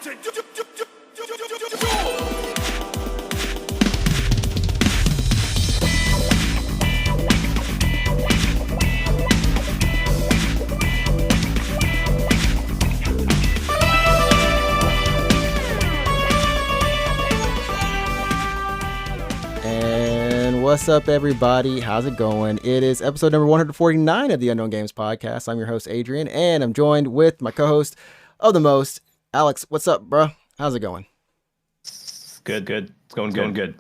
What's up, everybody? How's it going? It is episode number 149 of the Unknown Games Podcast. I'm your host, Adrian, and I'm joined with my co-host of the most, Alex. What's up, bro? How's it going? Good. It's going good.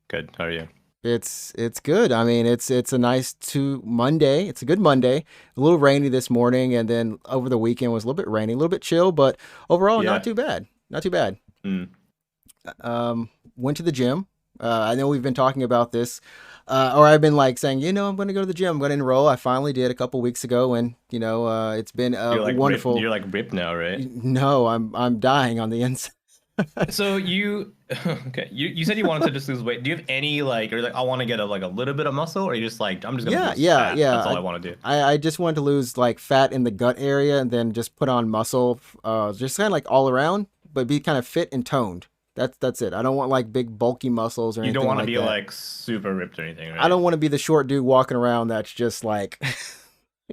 Good. How are you? It's good. I mean, it's a nice Monday. It's a good Monday. A little rainy this morning, and then over the weekend was a little bit rainy, a little bit chill, but overall, not too bad. Not too bad. Went to the gym. I know we've been talking about this, or I've been like saying, I'm going to go to the gym. I'm going to enroll. I finally did a couple weeks ago, and it's been wonderful. You're like ripped now, right? No, I'm dying on the inside. So you said you wanted to just lose weight. Do you have any I want to get a little bit of muscle, or you just like I'm just gonna lose fat. That's all I want to do. I just wanted to lose like fat in the gut area, and then just put on muscle, just kind of like all around, but be kind of fit and toned. That's it. I don't want like big bulky muscles or anything. You don't want to be that. like super ripped or anything, right? I don't want to be the short dude walking around that's just like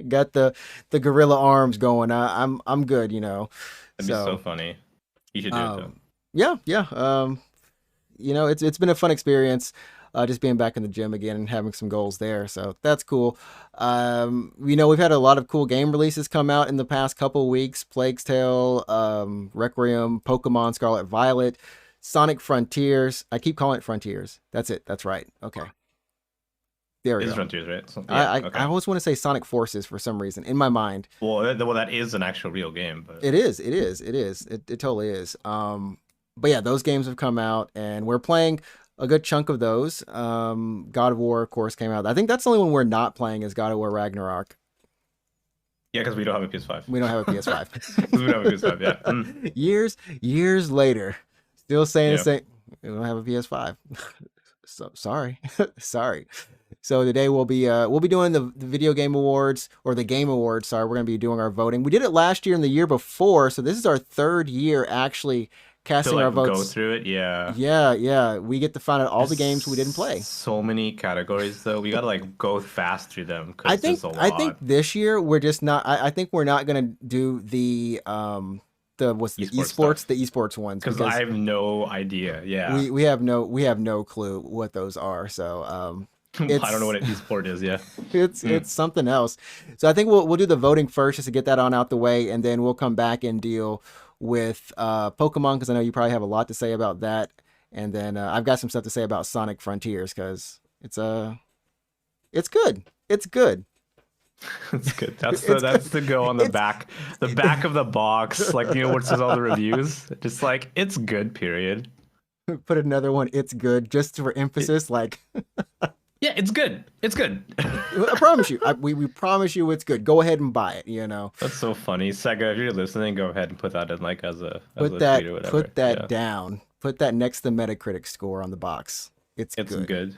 got the gorilla arms going. I'm good, That'd be so funny. You should do it though. Yeah. It's been a fun experience, just being back in the gym again and having some goals there. So that's cool. We've had a lot of cool game releases come out in the past couple of weeks. Plague's Tale, Requiem, Pokemon Scarlet Violet, Sonic Frontiers. I keep calling it Frontiers. That's it. That's right. Okay. There we go. Frontiers, right? So, I always want to say Sonic Forces for some reason in my mind. Well, that is an actual real game. But It is. It totally is. But yeah, those games have come out, and we're playing a good chunk of those. God of War, of course, came out. I think that's the only one we're not playing is God of War Ragnarok. Yeah, because we don't have a PS5. We don't have a PS5. We don't have a PS5, yeah. Years later, still saying the same. We don't have a PS5. So sorry. So today we'll be doing the video game awards, or the game awards. Sorry, we're gonna be doing our voting. We did it last year and the year before, so this is our third year actually casting our votes. Go through it, yeah. Yeah. We get to find out all the games we didn't play. So many categories though. We gotta go fast through them. I think this year we're just not. I think we're not gonna do the esports ones because I have no idea. Yeah, we have no clue what those are. So I don't know what an esport is. Yeah, it's something else. So I think we'll do the voting first just to get that on out the way, and then we'll come back and deal with Pokemon, because I know you probably have a lot to say about that, and then I've got some stuff to say about Sonic Frontiers because it's good. It's good. That's the go on the back of the box, where it says all the reviews. Just like it's good. Period. Put another one. It's good, just for emphasis. Yeah, it's good. It's good. I promise you. We promise you it's good. Go ahead and buy it, That's so funny. Sega, if you're listening, go ahead and put that in as a tweet or whatever. Put that down. Put that next to Metacritic score on the box. It's good.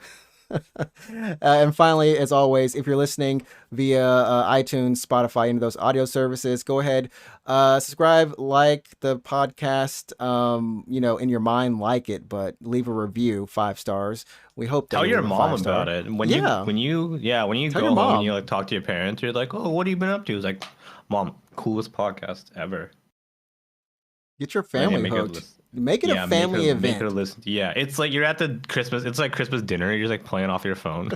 And finally, as always, if you're listening via iTunes, Spotify, any of those audio services, go ahead, subscribe, like the podcast, in your mind, like it, but leave a review, 5 stars. We hope that tell your mom about it. When you go home and you talk to your parents, you're like, oh, what have you been up to? It's like, Mom, coolest podcast ever. Get your family hooked. Make it a family event. Make her listen. Yeah, it's like you're at the Christmas. It's like Christmas dinner. You're just playing off your phone.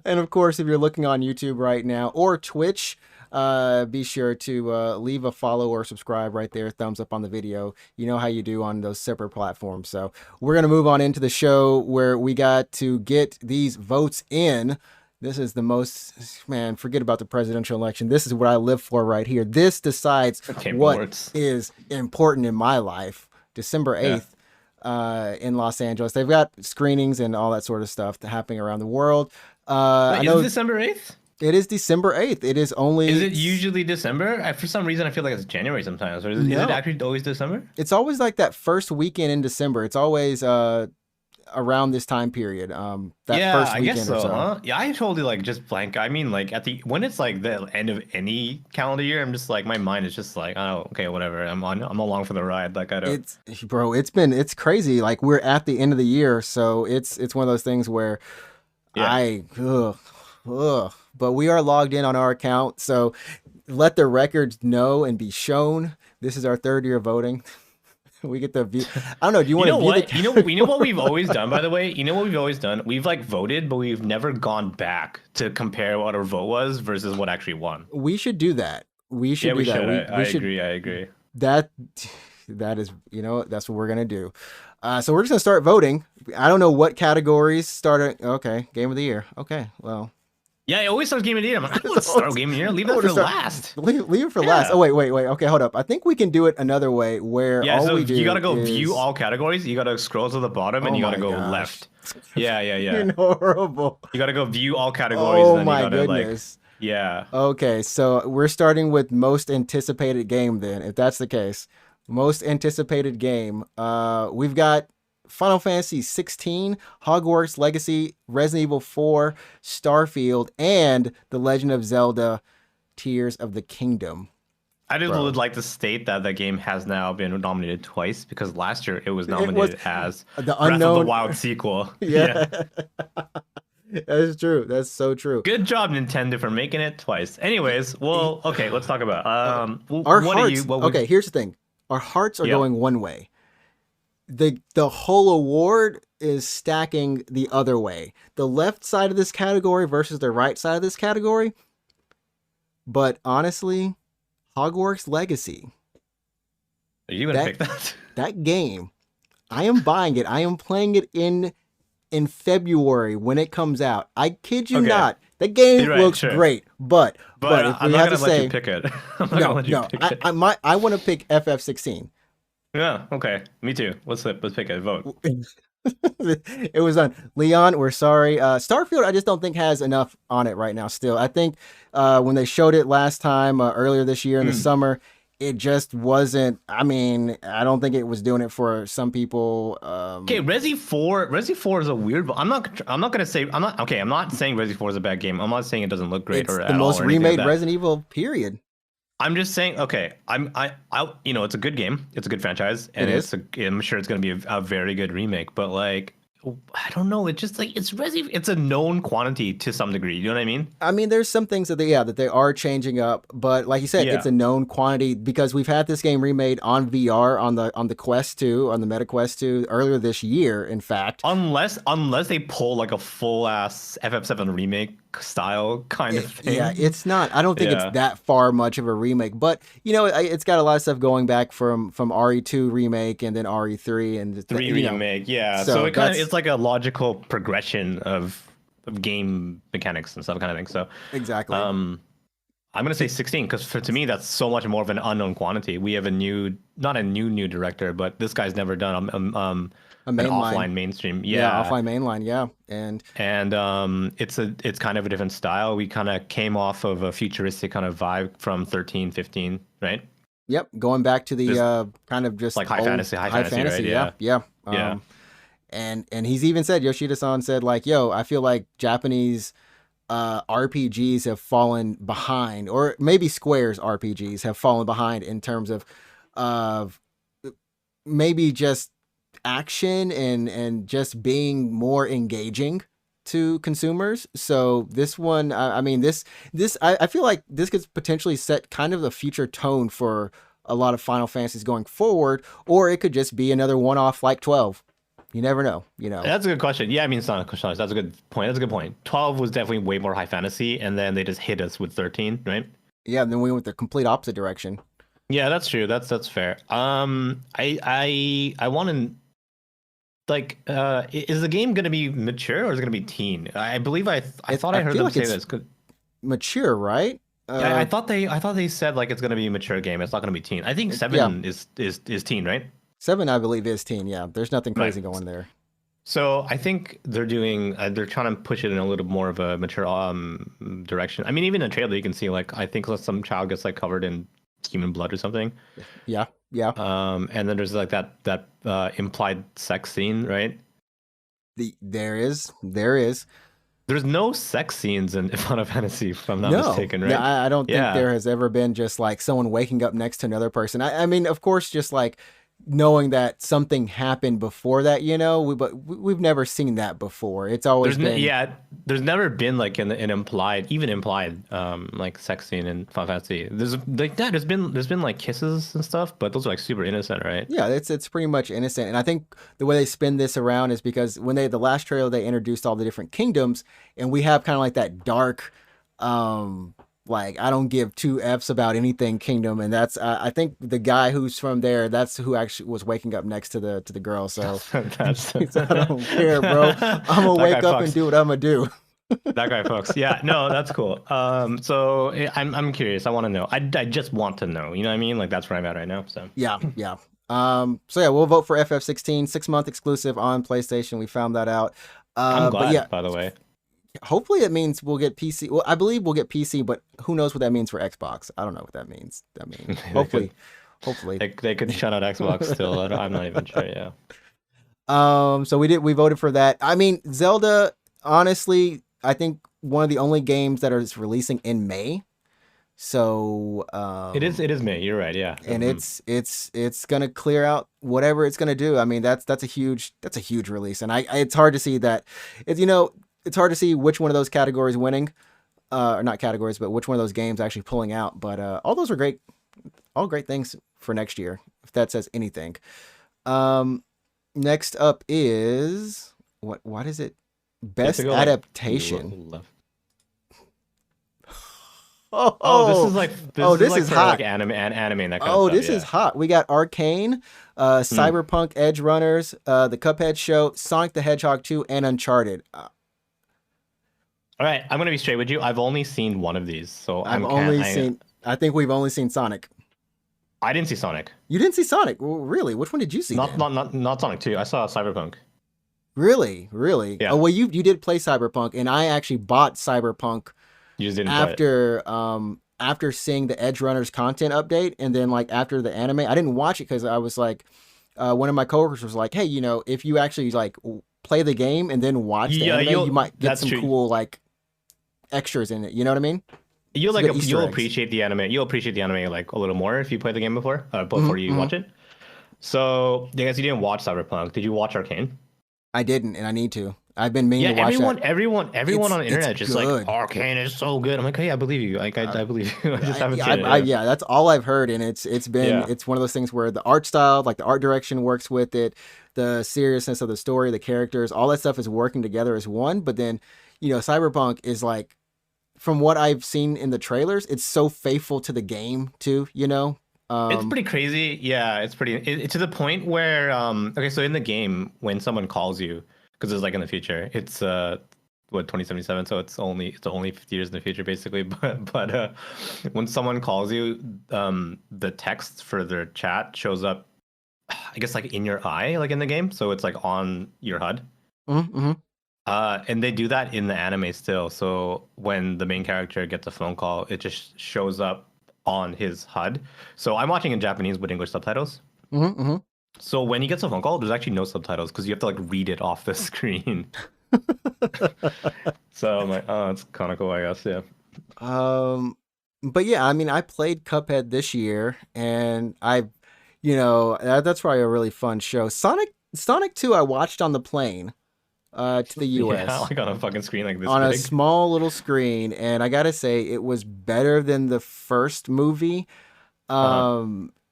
And of course, if you're looking on YouTube right now or Twitch, be sure to leave a follow or subscribe right there. Thumbs up on the video. You know how you do on those separate platforms. So we're gonna move on into the show where we got to get these votes in. This is the most, man, forget about the presidential election. This is what I live for right here. This decides what is important in my life. December 8th in Los Angeles. They've got screenings and all that sort of stuff happening around the world. Wait, is it December 8th? It is December 8th. It is only... Is it usually December? For some reason, I feel like it's January sometimes. Or is it actually always December? It's always like that first weekend in December. It's always... around this time period, that Yeah, first I guess weekend or so, so. huh? Yeah, I totally like just blank. I mean, like at the when it's like the end of any calendar year, I'm just like my mind is just like, oh, okay, whatever. I'm along for the ride. Like I don't. It's bro, it's crazy. Like we're at the end of the year, so it's one of those things where Yeah. but we are logged in on our account, so let the records know and be shown. This is our third year of voting. We get to view. I don't know. Do you You want to know view the what? You know what we've category? always done, by the way? You know what we've always done? We've like voted, but we've never gone back to compare what our vote was versus what actually won. We should do that. We should Yeah, we do that. should. I We should agree. I agree. that that is that's what we're gonna do. So we're just gonna start voting. I don't know what categories started. Okay, game of the year. Okay, well, Yeah, it always starts game of the year. I'm like, I don't want to so start game of the year. Leave I that want to for start. last. Leave it for last. Oh Yeah. wait. Okay, hold up. I think we can do it another way where Yeah, all so we you do gotta go view is. all categories. You gotta scroll to the bottom and Oh you gotta my go gosh, left. Yeah, yeah, yeah. you're horrible. You gotta go view all categories and Oh then you my gotta like, goodness. yeah. Okay, so we're starting with most anticipated game then, if that's the case. Most anticipated game. We've got Final Fantasy 16, Hogwarts Legacy, Resident Evil 4, Starfield, and The Legend of Zelda Tears of the Kingdom. I just would Bro. like to state that the game has now been nominated twice because last year it was It was nominated as the Breath of the unknown. Wild sequel. Yeah. Yeah. That's true. That's so true. Good job, Nintendo, for making it twice. Anyways, well, okay, let's talk about Our what are you hearts, what would okay, here's the thing. Our hearts are yeah. going one way. The whole award is stacking the other way. The left side of this category versus the right side of this category. But honestly, Hogwarts Legacy, Are you gonna that pick that? that game, I am buying it. I am playing it in February when it comes out. I kid you Okay. not. The game You're right, looks sure. great, but But if I'm we not have to gonna let you say pick it. I'm not gonna no, let you no, pick it. I want to pick FF16. Yeah, okay. Me too. Let's pick it. Vote. It was on Leon. We're sorry. Starfield, I just don't think has enough on it right now. Still, I think when they showed it last time earlier this year in the Hmm. summer, it just wasn't. I mean, I don't think it was doing it for some people. Okay, Resi 4 is a weird, but I'm not gonna say, I'm not, okay, I'm not saying Resi 4 is a bad game. I'm not saying it doesn't look great It's or the at all most or anything like remade that. Resident Evil. Period. I'm just saying, okay, you know, it's a good game. It's a good franchise It and is. I'm sure it's gonna be a very good remake, but like, I don't know. It's just like, it's a known quantity to some degree. You know what I mean? I mean, there's some things that they are changing up, but like you said, it's Yeah. a known quantity because we've had this game remade on VR on the Quest 2, on the Meta Quest 2 earlier this year, in fact. Unless they pull like a full ass FF7 remake style kind of Yeah, thing. it's not. I don't think it's Yeah. that far much of a remake, but it's got a lot of stuff going back from RE2 remake and then RE3 and Three remake, yeah. So So it kind of that's it's like a logical progression of game mechanics and stuff kind of thing. So exactly um I'm gonna say 16 because to me that's so much more of an unknown quantity. We have a new, not a new director, but this guy's never done a an mainline. offline mainstream. Yeah, Yeah, offline mainline. Yeah, and and it's kind of a different style. We kind of came off of a futuristic kind of vibe from 13, 15, right? yep, going back to the Just kind of just like old high high fantasy, right? fantasy. Yeah, Yeah, yeah. yeah. And he's even said Yoshida-san said like, "Yo, I feel like Japanese RPGs have fallen behind, or maybe Square's RPGs have fallen behind in terms of maybe just action and just being more engaging to consumers. So this one, I mean, I feel like this could potentially set kind of the future tone for a lot of Final Fantasies going forward, or it could just be another one-off like 12. You never know, you know. That's a good question. Yeah, I mean, it's not a question. That's a good point. That's a good point. 12 was definitely way more high fantasy, and then they just hit us with 13, right? Yeah, and then we went the complete opposite direction. Yeah, that's true. That's fair. I want to like, is the game gonna be mature or is it gonna be teen? I believe I thought I heard feel them like say it's this. mature, right? Yeah, I thought they said like it's gonna be a mature game. It's not gonna be teen. I think Yeah, 7 is teen, right? 7 I believe is teen. Yeah, there's nothing Right. crazy going there. So I think they're trying to push it in a little more of a mature direction. I mean, even in the trailer you can see like I think some child gets like covered in human blood or something. Yeah, yeah. And then there's like that implied sex scene, right? There is. There's no sex scenes in Final Fantasy, if I'm not No, mistaken, no, right? I don't think Yeah. there has ever been just like someone waking up next to another person. I mean, of course, just like knowing that something happened before that, but we've never seen that before. It's always been, Yeah, there's never been like an implied, even implied, like sex scene in Final Fantasy. There's like that. There's been like kisses and stuff, but those are like super innocent, right? yeah, it's pretty much innocent. And I think the way they spin this around is because when the last trailer they introduced all the different kingdoms, and we have kind of like that dark, um, like I don't give two f's about anything kingdom, and that's I think the guy who's from there, that's who actually was waking up next to the girl. So That's he's, I don't care, bro. I'm gonna that guy wake up and fucks. do what I'm gonna do. That guy fucks. Yeah, no, that's cool. So I'm curious. I want to know. I just want to know. You know what I mean? Like that's where I'm at right now. So Yeah, yeah. So yeah, we'll vote for FF16, 6 month exclusive on PlayStation. We found that out. I'm But yeah, glad, by the way. hopefully it means we'll get PC. Well, I believe we'll get PC, but who knows what that means for Xbox? I don't know what that means. I mean, They could hopefully. they could shut out Xbox still. I'm not even sure. Yeah. So we voted for that. I mean, Zelda, honestly, I think one of the only games that is releasing in May. So, It is me. You're right. Yeah. and it's gonna clear out whatever it's gonna do. I mean, that's a huge release, and it's hard to see that. It's hard to see which one of those categories winning, or not categories, but which one of those games actually pulling out. But all those are great, all great things for next year, if that says anything. Um, Next up is what is it? You have to Best go like adaptation. left. Oh, Oh, this is oh, like oh, this is this like is for like hot. anime and that kind of Oh, stuff. this is Yeah. hot. We got Arcane, Hmm. Cyberpunk Edge Runners, the Cuphead Show, Sonic the Hedgehog 2, and Uncharted. All right, I'm gonna be straight with you. I've only seen one of these, so I've I'm can't. only seen, I think we've only seen Sonic. I didn't see Sonic. You didn't see Sonic? Well, really? Which one did you see Not then? not not not Sonic 2. I saw Cyberpunk. Really? Really? Oh, Yeah, well, you did play Cyberpunk, and I actually bought Cyberpunk you just didn't play it. after seeing the Edge Runners content update, and then like after the anime. I didn't watch it because I was like, one of my coworkers was like, "Hey, if you actually like play the game and then watch the Yeah, anime, you you'll. might get That's some true. cool like extras in it." You know what I mean? You'll Some like good Easter you'll eggs. appreciate the anime. You'll appreciate the anime like a little more if you play the game before you Hmm. watch it. So, I guess you didn't watch Cyberpunk. Did you watch Arcane? I didn't, and I need to. I've been meaning Yeah, to watch that. everyone on the It's internet just like good. Arcane is so good. I'm like, hey, I believe you. Like, I believe you. I just haven't seen it. Yeah. Yeah, that's all I've heard, and Yeah. it's one of those things where the art style, like the art direction, works with it, the seriousness of the story, the characters, all that stuff is working together as one. But then, Cyberpunk is like, from what I've seen in the trailers, it's so faithful to the game too. It's Um, pretty crazy. Yeah, it's pretty to the point where okay, so in the game when someone calls you because it's like in the future, it's what 2077, so it's only 50 years in the future basically, but when someone calls you, the text for their chat shows up I guess like in your eye like in the game, so it's like on your HUD. mhm. And they do that in the anime still. So when the main character gets a phone call, it just shows up on his HUD. So I'm watching in Japanese with English subtitles. Mhm. Mhm. So when he gets a phone call, there's actually no subtitles because you have to like read it off the screen. So I'm like, oh, it's kind of cool, I guess. Yeah. um, but yeah, I mean, I played Cuphead this year, and that's probably a really fun show. Sonic 2, I watched on the plane, to the Yeah, U.S. like on a fucking screen like this on a big. small little screen, and I gotta say, it was better than the first movie. Uh-huh.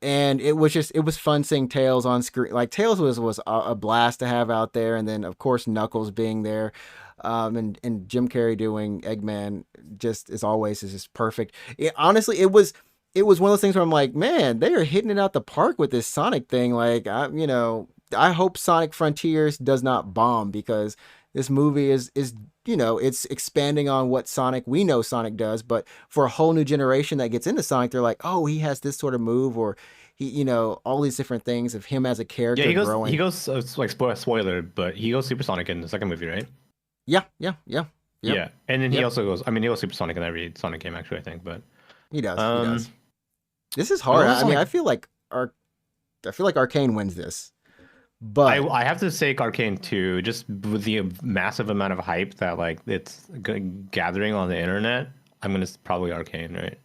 And it was fun seeing Tails on screen. Like Tails was a blast to have out there, and then of course Knuckles being there, and Jim Carrey doing Eggman just as always is just perfect. Honestly, it was one of those things where I'm like, man, they are hitting it out the park with this Sonic thing. Like I hope Sonic Frontiers does not bomb, because this movie is it's expanding on what Sonic we know Sonic does, but for a whole new generation that gets into Sonic, they're like, oh, he has this sort of move, or he, all these different things of him as a Yeah, character he growing. goes it's like spoiler, but he goes supersonic in the second movie, right? Yeah, yeah, yeah, yep, Yeah. And then he yep. also goes, I mean, he goes supersonic in every Sonic game actually, I think, but He does, he um does. This is he hard. also I mean, Sonic. I feel like Arcane wins this. But I have to say Arcane 2, just with the massive amount of hype that like it's gathering on the internet, I'm gonna probably Arcane, right?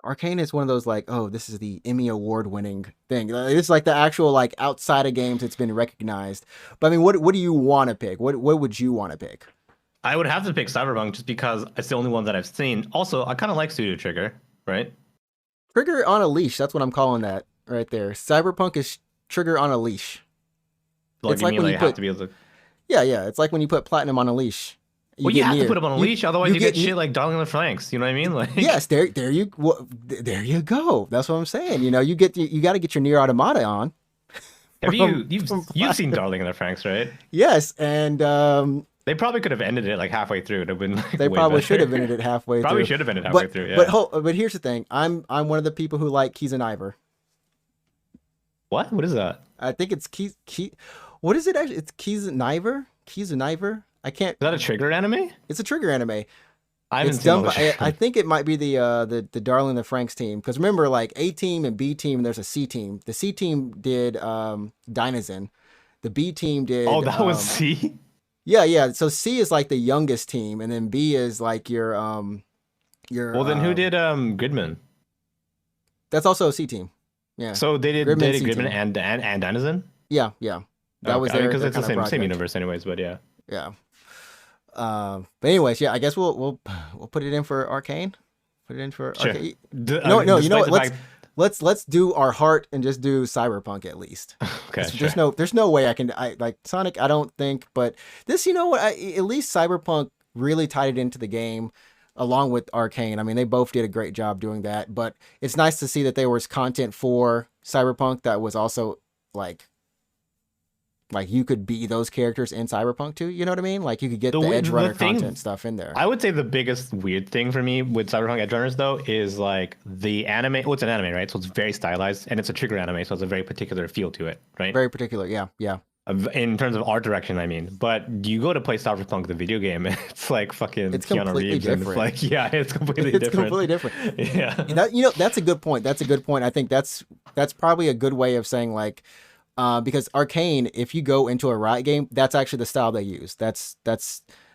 Arcane is one of those like, oh, this is the Emmy award winning thing. It's like the actual like outside of games, it's been recognized. But I mean, what do you want to pick? What would you want to pick? I would have to pick Cyberpunk just because it's the only one that I've seen. Also, I kind of like Studio Trigger, right? Trigger on a leash. That's what I'm calling that right there. Cyberpunk is Trigger on a leash. Like It's you like mean when like you have put to be able to. yeah. It's like when you put platinum on a leash. You Well, you get have to put near. them on a leash, otherwise You you get get shit like Darling in the Franxx. You know what I mean? Like, yes. There you go. That's what I'm saying. You know, you got to get your near automata on. have From you've seen Darling in the Franxx, right? yes, and They probably could have ended it like halfway through. It'd have been like they way probably should have better. ended it halfway Probably through. should have ended halfway through. Yeah. But here's the thing. I'm one of the people who like Keys and Ivor. What? What is that? I think it's Key. What is it actually? It's Keys and Ivor. Keys and Ivor. I can't. Is that a Trigger anime? It's a Trigger anime. I haven't It's seen done all the by. I shit. think it might be the Darling the Franks team because remember like A team and B team. There's a C team. The C team did Dynazin. The B team did. Oh, that was C. Yeah. So C is like the youngest team, and then B is like your. Well, then who did Gridman? That's also a C team. Yeah. So Gridman they did C Gridman team. and Denizen? Yeah. That was Okay, I mean, their because it's the kind of same project. universe anyways. But yeah. Yeah. But anyways, yeah. I guess we'll put it in for Arcane. Put it in for Sure. Arcane. No. You know Despite what? the fact. Let's do our heart and just do Cyberpunk at least. Okay, sure. There's no way I like Sonic. I don't think, but this, you know what? At least Cyberpunk really tied it into the game, along with Arcane. I mean, they both did a great job doing that. But it's nice to see that there was content for Cyberpunk that was also like you could be those characters in Cyberpunk too. You know what I mean? Like you could get the Edge Runner content stuff in there. I would say the biggest weird thing for me with Cyberpunk Edge Runners though is like the anime. Well, it's an anime, right? So it's very stylized, and it's a Trigger anime, so it's a very particular feel to it, right? Very particular. Yeah. In terms of art direction, I mean. But you go to play Cyberpunk the video game, and it's like fucking It's Keanu completely Reeves, and it's different. like it's completely It's different. completely different. Yeah. That's a good point. That's a good point. I think that's probably a good way of saying like, because Arcane, if you go into a Riot game, that's actually the style they use. That's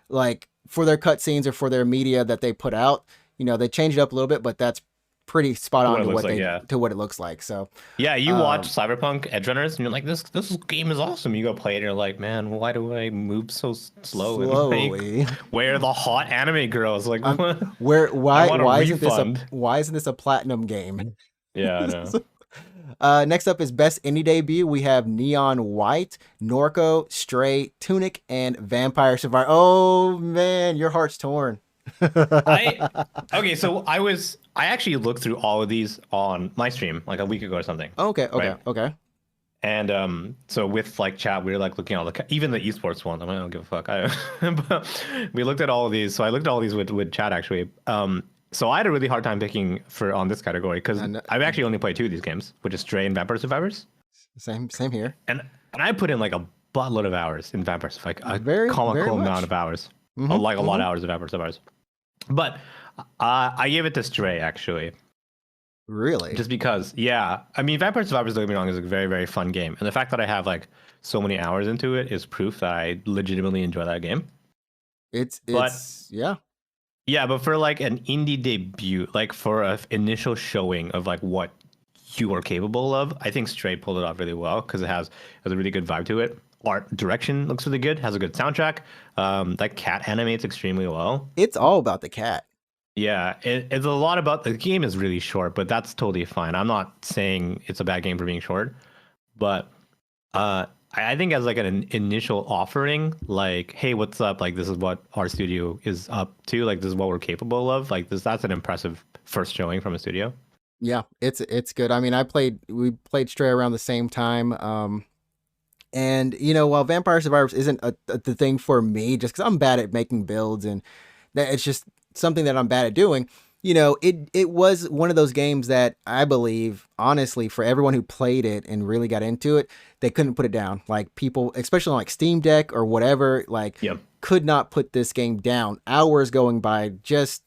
like for their cutscenes or for their media that they put out. You know, they change it up a little bit, but that's pretty spot on to what it looks like. So yeah, you watch Cyberpunk Edge Runners, and you're like, this game is awesome. You go play it, and you're like, man, why do I move so slow? And slowly. like, where are the hot anime girls? Like, what? Why isn't this a platinum game? Yeah, I know. Next up is Best Indie Debut. We have Neon White, Norco, Stray, Tunic, and Vampire Survivor. Oh man, your heart's torn. Okay, so I actually looked through all of these on my stream like a week ago or something. Okay. Right? And so with like chat, we were like looking at all even the esports one. I don't give a fuck. But we looked at all of these. So I looked at all of these with chat actually. So I had a really hard time picking on this category because I've actually only played two of these games, which is Stray and Vampire Survivors. Same here. And I put in like a buttload of hours in Vampire Survivors, like a very comical much. amount of hours, a lot of hours of Vampire Survivors. But I gave it to Stray actually. Really? Just because, yeah. I mean, Vampire Survivors, don't get me wrong, is a very, very fun game. And the fact that I have like so many hours into it is proof that I legitimately enjoy that game. Yeah. Yeah, but for like an indie debut, like for an initial showing of like what you are capable of, I think Stray pulled it off really well because it has a really good vibe to it. Art direction looks really good, has a good soundtrack. That cat animates extremely well. It's all about the cat. Yeah, it's a lot about the game is really short, but that's totally fine. I'm not saying it's a bad game for being short, but I think as like an initial offering, like, hey, what's up? Like, this is what our studio is up to. Like, this is what we're capable of. Like, that's an impressive first showing from a studio. Yeah, it's good. I mean, we played Stray around the same time. And you know, while Vampire Survivors isn't the thing for me, just because I'm bad at making builds and that it's just something that I'm bad at doing. You know, it was one of those games that I believe, honestly, for everyone who played it and really got into it, they couldn't put it down. Like people, especially on like Steam Deck or whatever, like could not put this game down. Hours going by just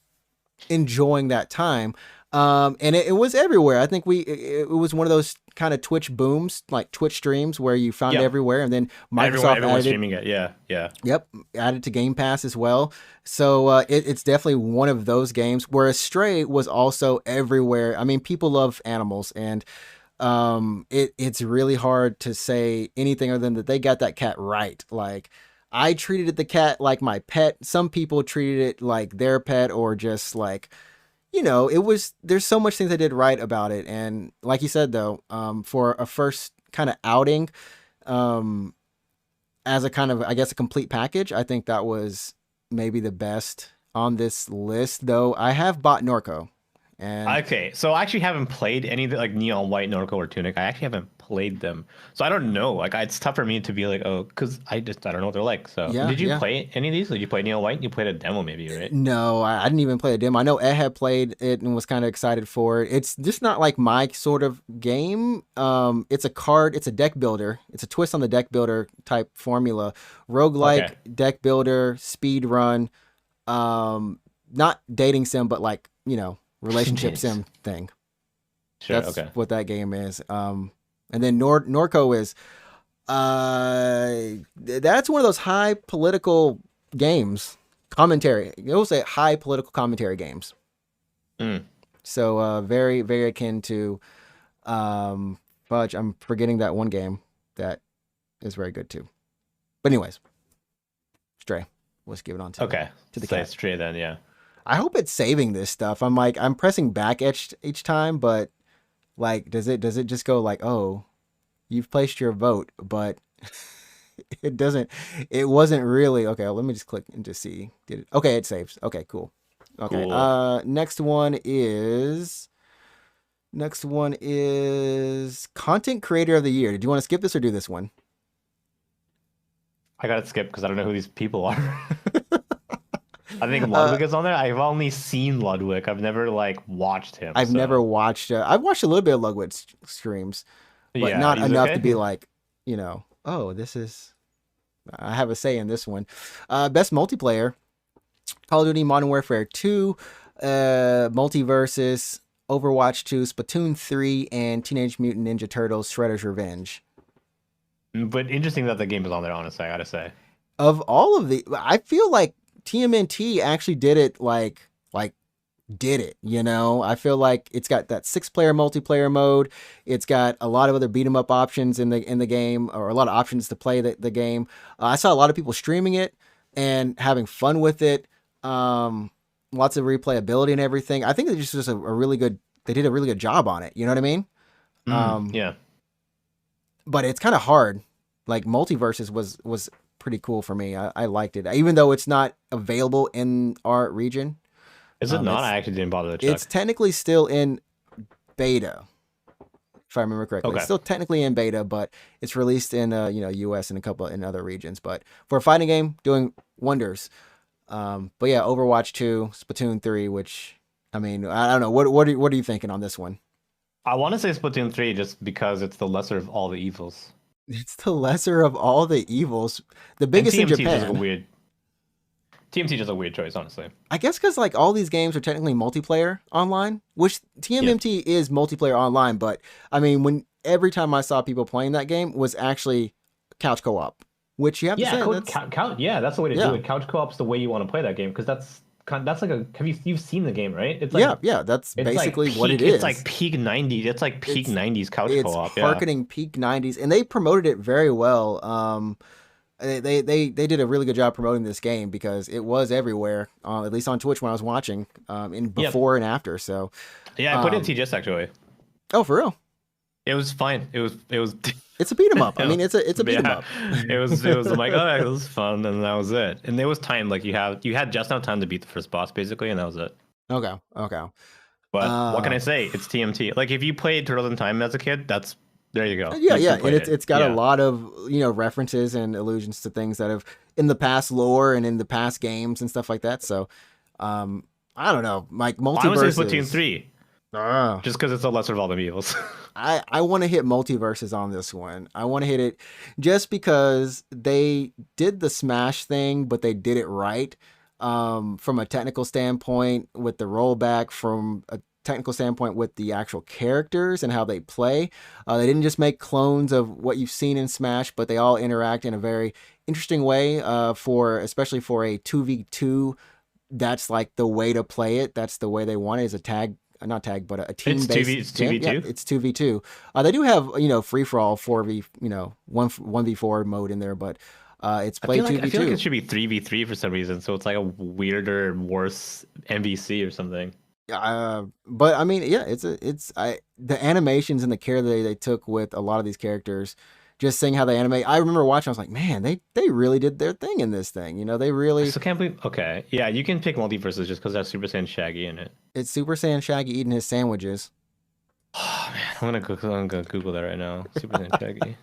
enjoying that time. And it was everywhere. I think it was one of those kind of Twitch booms, like Twitch streams where you found it Yeah, everywhere, and then everyone Microsoft everyone's added it. streaming it. Yeah, yeah. Yep, added to Game Pass as well. So it's definitely one of those games. Whereas Stray was also everywhere. I mean, people love animals, and it's really hard to say anything other than that they got that cat right. Like, I treated the cat like my pet. Some people treated it like their pet, or just like, it was, there's so much things they did right about it. And like you said, though, for a first kind of outing, um, as a kind of, I guess, a complete package, I think that was maybe the best on this list. Though I have bought Norco, and Okay, so I actually haven't played any of the like Neon White, Norco, or Tunic. I actually haven't played them, so I don't know. Like, it's tough for me to be like, oh, because I don't know what they're like. So, yeah, did you yeah. play any of these? Did you play Neon White? You played a demo, maybe, right? No, I didn't even play a demo. I know Ed had played it and was kind of excited for it. It's just not like my sort of game. It's a deck builder. It's a twist on the deck builder type formula. Roguelike Okay, deck builder, speed run, not dating sim, but like, relationship Days. sim thing. Sure. That's Okay. what that game is. And then Norco is that's one of those high political games. Commentary. You'll say high political commentary games. Mm. So very, very akin to fudge. I'm forgetting that one game that is very good too. But anyways, Stray. Let's give it on Okay. to the Say cat. straight then. Yeah. I hope it's saving this stuff. I'm pressing back each time, but like does it just go like, oh, you've placed your vote, but it doesn't, it wasn't really okay. Let me just click and just see. Did it? Okay, it saves. Okay, cool. Okay. Cool. Next one is content creator of the year. Do you want to skip this or do this one? I gotta skip because I don't know who these people are. I think Uh, Ludwig is on there. I've only seen Ludwig. I've never like watched him. I've never So watched. I've watched a little bit of Ludwig streams, but yeah, not he's enough to be okay. like, oh, this is. I have a say in this one. Best multiplayer: Call of Duty Modern Warfare 2, Multiversus, Overwatch 2, Splatoon 3, and Teenage Mutant Ninja Turtles: Shredder's Revenge. But interesting that the game is on there. Honestly, I gotta say. Of all of the, I feel like TMNT actually did it like did it. I feel like it's got that 6-player multiplayer mode. It's got a lot of other beat 'em up options in the game, or a lot of options to play the game. I saw a lot of people streaming it and having fun with it. Lots of replayability and everything. I think they just a really good. They did a really good job on it. You know what I mean? Um, Yeah. but it's kind of hard. Like Multiverses was pretty cool for me. I liked it, even though it's not available in our region. Is it not? It's I actually didn't bother to it's check. technically still in beta, if I remember correctly. It's Okay. still technically in beta, but it's released in US and a couple in other regions. But for a fighting game, doing wonders. But yeah, Overwatch 2, Splatoon 3, which I mean, I don't know. What are you thinking on this one? I want to say Splatoon 3 just because it's the lesser of all the evils. It's the lesser of all the evils, the And biggest in TMT is just a Japan. weird. TMT is just a weird choice, honestly. I guess because like all these games are technically multiplayer online, which Yeah. TMNT is multiplayer online. But I mean, when every time I saw people playing that game was actually couch co-op, which you have to Yeah, say that's yeah, that's the way to do yeah, it. Couch co-op's the way you want to play that game because that's like a you've seen the game, right? yeah. That's basically what it It's like is. peak 90s. It's like peak It's 90s couch it's co-op. Yeah. harkening peak '90s, and they promoted it very well. They did a really good job promoting this game because it was everywhere, at least on Twitch when I was watching, in Yep. before and after. So, Yeah, I put it in um, TGS actually. oh, for real, It was fine. It was it's a beat 'em up. I mean, it's a beat 'em yeah. up. It was like, oh, it was fun, and that was it. And there was time, like you had just enough time to beat the first boss basically, and that was it. Okay, okay. But what can I Um, say? It's TMT. Like if you played Turtles in Time as a kid, that's there you go. yeah, You yeah, and played it's it. got a Yeah. lot of references and allusions to things that have in the past lore and in the past games and stuff like that. So, I don't know, like I would say Splatoon multiverses. 3, Uh, just because it's the lesser of all the evils. I want to hit multiverses on this one. I want to hit it just because they did the Smash thing, but they did it right. From a technical standpoint, with the rollback from technical standpoint with the actual characters and how they play. They didn't just make clones of what you've seen in Smash, but they all interact in a very interesting way. For especially for a 2v2, that's like the way to play it. That's the way they want it, is a tag, not tag, but a team based It's game. Yeah, 2v2. it's 2v2. They do have free for all 4v, 1v4 mode in there, but it's played 2v2. I feel like it should be 3v3 for some reason, so it's like a weirder, worse MVC or something. But I mean, yeah, the animations and the care that they took with a lot of these characters, just seeing how they animate. I remember watching, I was like, man, they really did their thing in this thing. They I really. still can't believe. Okay, yeah, you can pick multiverses just because that's Super Saiyan Shaggy in it. It's Super Saiyan Shaggy eating his sandwiches. Oh man, I'm gonna Google that right now. Super Saiyan Shaggy.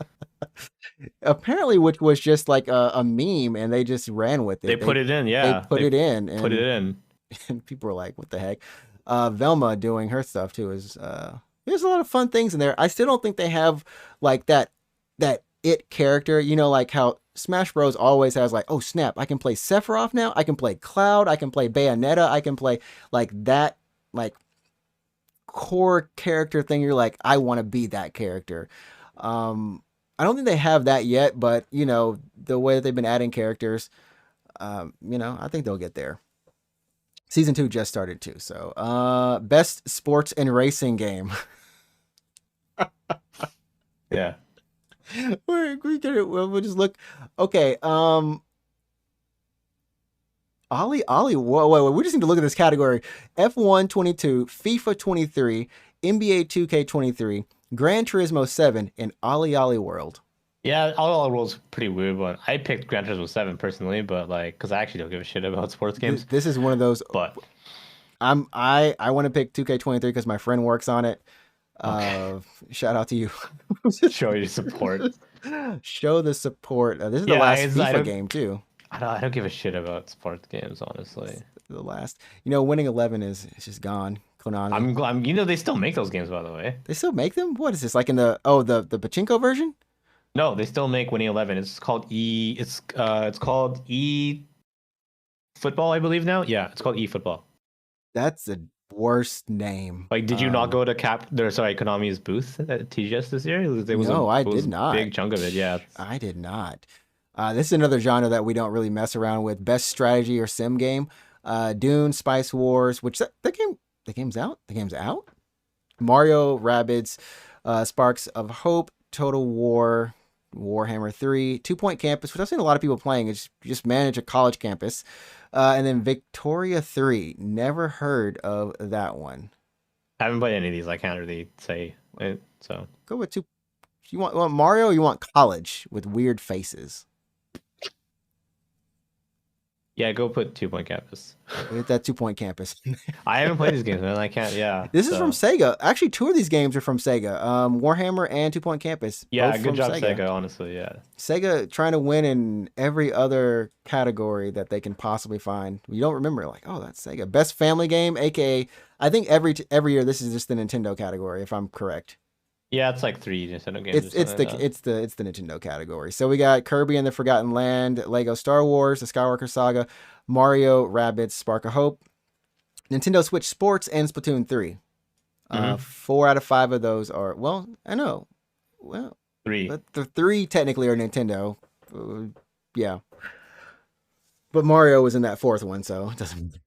Apparently, which was just like a meme, and they just ran with it. They put it in, yeah. They put it in, and put it in. And people were like, "What the heck?" Velma doing her stuff too is there's a lot of fun things in there. I still don't think they have like that it character. Like how Smash Bros always has like, oh snap, I can play Sephiroth now. I can play Cloud. I can play Bayonetta. I can play like that like core character thing. You're like, I want to be that character. I don't think they have that yet, but the way that they've been adding characters, I think they'll get there. Season 2 just started too. So, best sports and racing game. Yeah. We'll just look. Okay. Ollie. Whoa. We just need to look at this category: F1 22, FIFA 23, NBA 2K 23, Gran Turismo 7, and Ollie World. Yeah, Ollie World's pretty weird one. I picked Gran Turismo 7 personally, but like, because I actually don't give a shit about sports games. This is one of those. But I want to pick 2K23 because my friend works on it. Okay. Shout out to you. Show your support. Show the support. This is the last FIFA game too. I don't give a shit about sports games, honestly. The last, winning 11 is just gone. Konami. I'm they still make those games, by the way. They still make them? What is this, like in the pachinko version? No, they still make Winning 11. It's called it's called E Football, I believe now. Yeah, it's called E Football. That's the worst name. Like, did you not go to Konami's booth at TGS this year? I did not. Big chunk of it, yeah. I did not. This is another genre that we don't really mess around with. Best strategy or sim game. Dune, Spice Wars, which the game's out. The game's out. Mario, Rabbids, Sparks of Hope, Total War, Warhammer 3, 2 Point Campus, which I've seen a lot of people playing. It's just manage a college campus. And then Victoria 3. Never heard of that one. I haven't played any of these. I can't really say it, so. Go with two. You want Mario or you want college with weird faces? Yeah, go put 2 Point Campus. With that 2 Point Campus. I haven't played these games, man. I can't, yeah. This is from Sega. Actually, 2 of these games are from Sega. Warhammer and 2 Point Campus. Yeah, good job, Sega, honestly, yeah. Sega trying to win in every other category that they can possibly find. You don't remember, like, oh, that's Sega. Best family game, aka, I think every year this is just the Nintendo category, if I'm correct. Yeah, it's like 3 Nintendo games. It's the Nintendo category. So we got Kirby and the Forgotten Land, Lego Star Wars, the Skywalker Saga, Mario, Rabbids, Spark of Hope, Nintendo Switch Sports, and Splatoon 3. 4 out of 5 of those are, well, I know. Well, 3. But the 3 technically are Nintendo. Yeah. But Mario was in that 4th one, so it doesn't.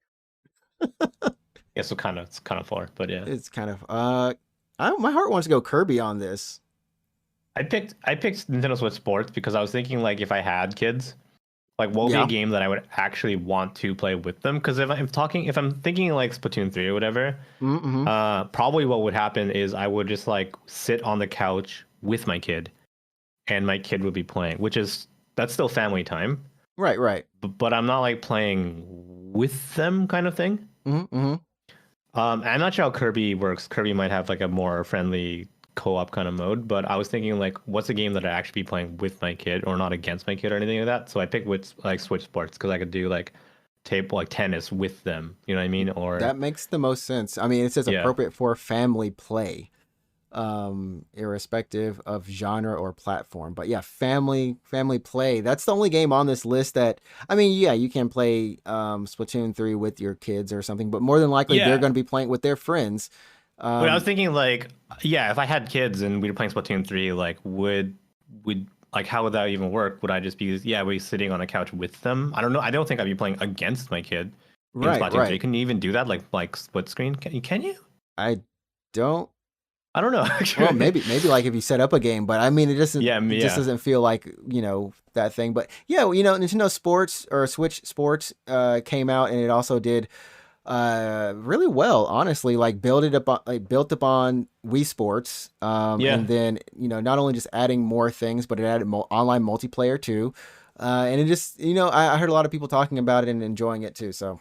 Yeah, so it's kind of 4, but yeah. It's kind of my heart wants to go Kirby on this. I picked Nintendo Switch Sports because I was thinking, like, if I had kids, like, what would be a game that I would actually want to play with them? Because if I'm thinking like Splatoon 3 or whatever, probably what would happen is I would just like sit on the couch with my kid, and my kid would be playing, that's still family time. Right. But I'm not like playing with them, kind of thing. I'm not sure how Kirby works. Kirby might have like a more friendly co-op kind of mode, but I was thinking, like, what's a game that I actually be playing with my kid or not against my kid or anything like that? So I picked with like Switch Sports because I could do like tennis with them. You know what I mean? Or that makes the most sense. I mean, it says appropriate for family play. irrespective of genre or platform. But yeah, family play. That's the only game on this list that, I mean, yeah, you can play Splatoon 3 with your kids or something, but more than likely they're Yeah. going to be playing with their friends. But I was Um, thinking like, yeah, if I had kids and we were playing Splatoon 3, like would like how would that even work? Would I just be yeah, we sitting on a couch with them? I don't know. I don't think I'd be playing against my kid in right, Splatoon 3. right. Can you even do that? Like split screen? Can you? I don't. I don't know Well, actually. maybe like if you set up a game, but I mean, Yeah, it just yeah. doesn't feel like, that thing. But yeah, Nintendo Sports or Switch Sports came out, and it also did really well, honestly. Like built upon Wii Sports, Yeah. and then not only just adding more things, but it added online multiplayer too. And it just, I heard a lot of people talking about it and enjoying it too. So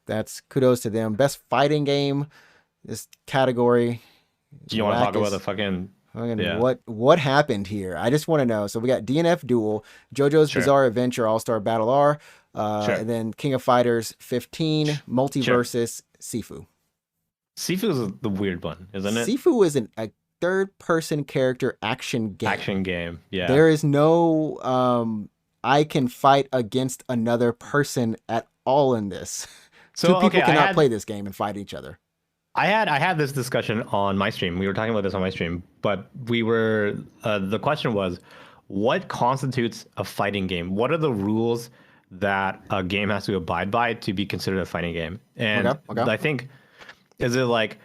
that's kudos to them. Best fighting game, this category Do is you want to talk about the wackest. fucking Fucking yeah, what happened here? I just want to know. So we got DNF Duel, JoJo's sure. Bizarre Adventure All Star Battle R, Sure. and then King of Fighters 15 Sure. Multiversus Sifu. Sifu is the weird one, isn't it? Sifu is a third person character action game. Action game. Yeah. There is no I can fight against another person at all in this. Two So people okay, cannot play this game and fight each other. I had this discussion on my stream. We were talking about this on my stream, but we were the question was, what constitutes a fighting game? What are the rules that a game has to abide by to be considered a fighting game? Okay, And okay. I think is it like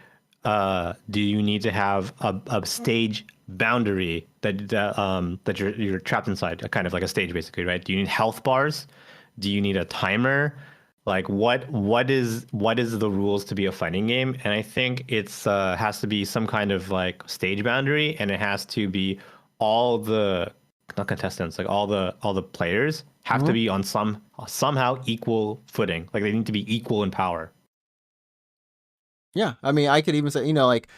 do you need to have a stage boundary that you're trapped inside, a kind of like a stage basically, right? Do you need health bars? Do you need a timer? Like what is the rules to be a fighting game? And I think it's has to be some kind of like stage boundary, and it has to be all the not contestants, like all the players have to Mhm. be on somehow equal footing. Like they need to be equal in power. Yeah, I mean, I could even say, like,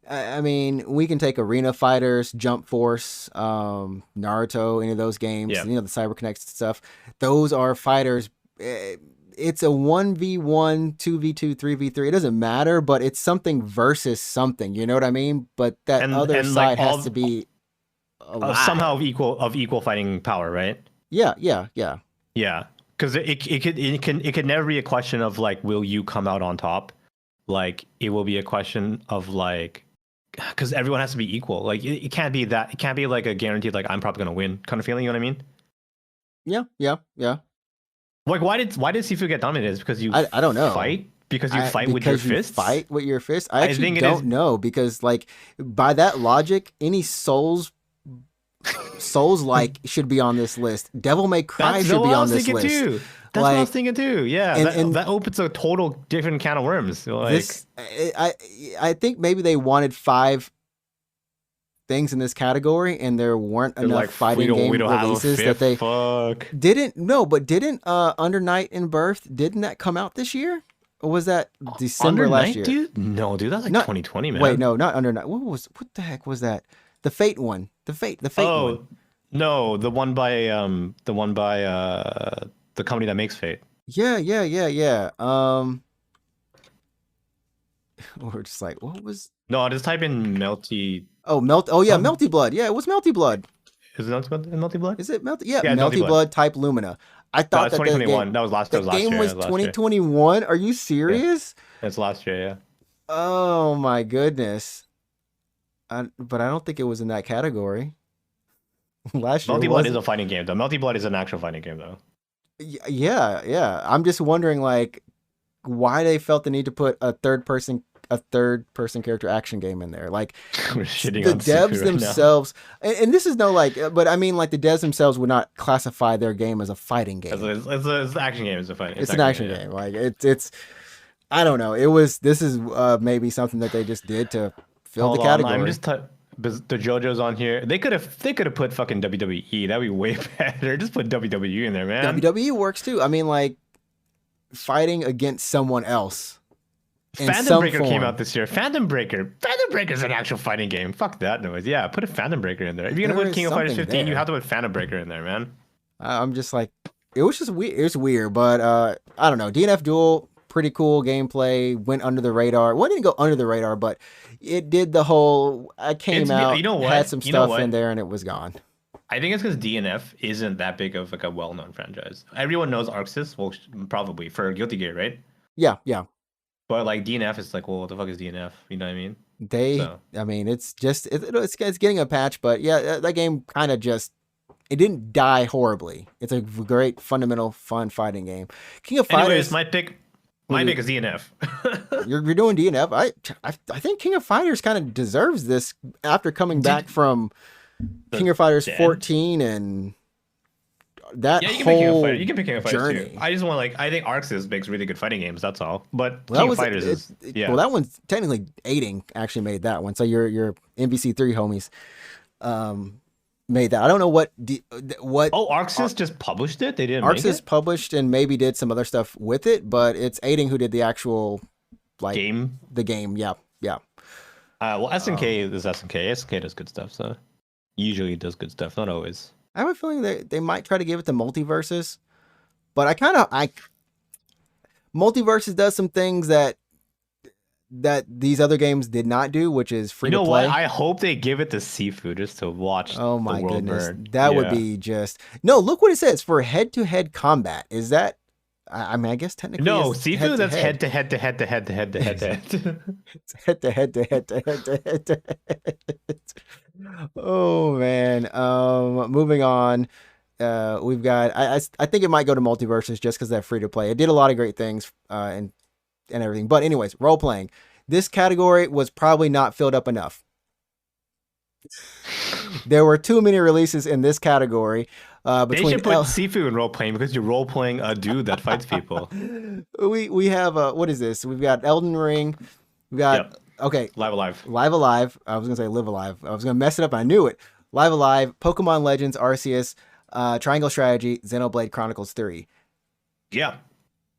I mean, we can take Arena Fighters, Jump Force, Naruto, any of those games, Yeah. the CyberConnect stuff. Those are fighters. It's a 1v1, 2v2, 3v3. It doesn't matter, but it's something versus something. You know what I mean? But that other And like side has to be somehow alive. of equal fighting power, right? Yeah, yeah, yeah. Yeah, because it could never be a question of like, will you come out on top? Like it will be a question of like, because everyone has to be equal. Like it can't be that. It can't be like a guaranteed like I'm probably gonna win kind of feeling. You know what I mean? Yeah, yeah, yeah. Like why did Sifu get dominated? Is it because you I don't know. fight? Because you fight with your Because you fists? fight with your fist. I I actually think it is. don't know because, like, by that logic, any Souls like should be on this list. Devil May Cry That's should what be I on was this thinking list. too. That's what I was Like, thinking too. Yeah, and that opens a total different can of worms. Like this, I think maybe they wanted 5 things in this category, and there weren't they're enough like fighting we game don't have a releases that fifth. they Fuck. didn't. No, but didn't Under Night in Birth, didn't that come out this year, or was that December Under last night, year? dude? No, dude, that's like Not 2020, wait, man. no, not Under Night. What the heck was that? The Fate one, the Fate one. Oh, no, the one by the company that makes Fate. Yeah, yeah, yeah, yeah. We're just like, what was? No, just type in Melty. Oh, Oh yeah, Um, Melty Blood. Yeah, it was Melty Blood. is it Melty Blood? Is it Melty? Yeah, Yeah, it's Melty Melty Blood. Blood type Lumina. I No, thought it's that the game 2021. That was last game year. was That was last year. 2021. Are you Yeah, serious? it's last year. Yeah. Oh my goodness. But I don't think it was in that category. Last year Melty Blood was. is a fighting game, though. Melty Blood is an actual fighting game, though. Yeah, yeah. I'm just wondering, like, why they felt the need to put a third person character action game in there. Like, We're shitting the on Sifu devs right now. themselves, and this is no, like, but I mean, like, the devs themselves would not classify their game as a fighting game. It's an action game. It's a fighting. It's an action game. Like, it's I don't know. This is maybe something that they just did to fill the category. I'm just the JoJo's on here. They could have put fucking WWE. That'd be way better. Just put WWE in there, man. WWE works too. I mean, like, fighting against someone else in Phantom some Breaker form. came out this year. Phantom Breaker's an actual fighting game. Fuck that noise. Yeah, put a Phantom Breaker in there. If you're gonna There put is King of Fighters something 15, you there. have to put Phantom Breaker in there, man. I'm just like, it was just weird. It's weird, but I don't know. DNF Duel, pretty cool gameplay. Went under the radar. Well, it didn't go under the radar, but it did the whole. I came You out, know had what? some You know stuff in what? there, and it was gone. I think it's because DNF isn't that big of like a well-known franchise. Everyone knows Arc Sys, well, probably for Guilty Gear, right? Yeah, yeah. But like DNF is like, well, what the fuck is DNF? You know what I mean? They, So I mean, it's just it's getting a patch, but yeah, that game kind of just it didn't die horribly. It's a great fundamental fun fighting game. King of anyways, Fighters. my pick is DNF. You're doing DNF. I think King of Fighters kind of deserves this after coming back from King of Fighters 14 and that yeah, you can whole pick King of Fighters. You can pick King of Fighters journey. too. I just want like I think Arc Sys makes really good fighting games. That's all. But Well, King of Fighters is yeah. well, that one's technically aiding actually made that one. So your MVC3 homies made that. I don't know what. Oh, Arc Sys just published it. They didn't. Arc make Sys it? published and maybe did some other stuff with it, but it's aiding who did the actual like game. The game. Yeah, yeah. Well, SNK is SNK. SNK does good stuff. So usually does good stuff. Not always. I have a feeling they might try to give it to Multiverses, but Multiverses does some things that these other games did not do, which is free to play. What? I hope they give it to Seafood just to watch. Oh my goodness, burn. that would be just no. Look what it says for head-to-head combat. Is that? I mean, I guess technically no. Seafood. That's head to head to head to head to head to head to head. It's head to head to head to head to head to head. Oh man. Moving on. We've got. I think it might go to Multiverses just because they're free to play. It did a lot of great things. And everything. But anyways, role playing. This category was probably not filled up enough. There were too many releases in this category. They should put Seafood in role playing because you're role playing a dude that fights people. We have what is this? We've got Elden Ring. We got okay. Live Alive. Live Alive. I was gonna say Live Alive. I was gonna mess it up. I knew it. Live Alive. Pokemon Legends Arceus. Triangle Strategy. Xenoblade Chronicles 3. Yeah.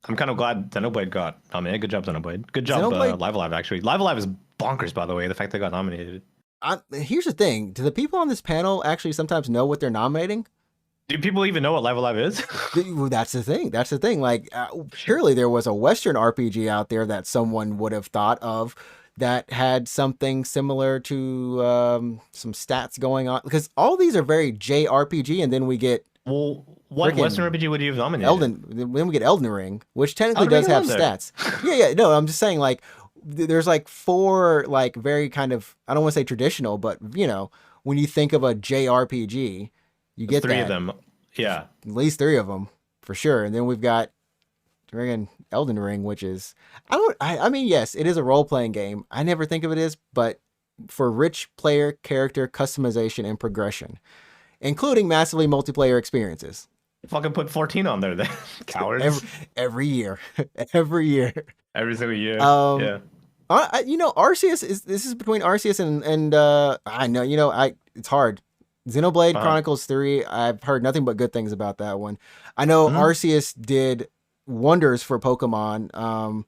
I'm kind of glad Xenoblade got nominated. Good job, Xenoblade. Good job, Live Alive, actually. Live Alive is bonkers, by the way, the fact they got nominated. Here's the thing. Do the people on this panel actually sometimes know what they're nominating? Do people even know what Live Alive is? That's the thing. That's the thing. Like, surely there was a Western RPG out there that someone would have thought of that had something similar to some stats going on. Because all these are very JRPG, and then we get... Well, what Western RPG would you have nominated? Then we get Elden Ring, which technically does have stats. Yeah. No, I'm just saying, like, there's like 4, like, very kind of, I don't want to say traditional, but, you know, when you think of a JRPG, you get 3 of them. Yeah. At least 3 of them, for sure. And then we've got Elden Ring, which is, I mean, yes, it is a role-playing game. I never think of it as, but for rich player character customization and progression, including massively multiplayer experiences. Fucking put 14 on there then. Cowards. Every year. Every year. Every single year. Yeah. You know, Arceus is between Arceus and I know, you know, it's hard. Xenoblade Chronicles 3, I've heard nothing but good things about that one. I know Arceus did wonders for Pokemon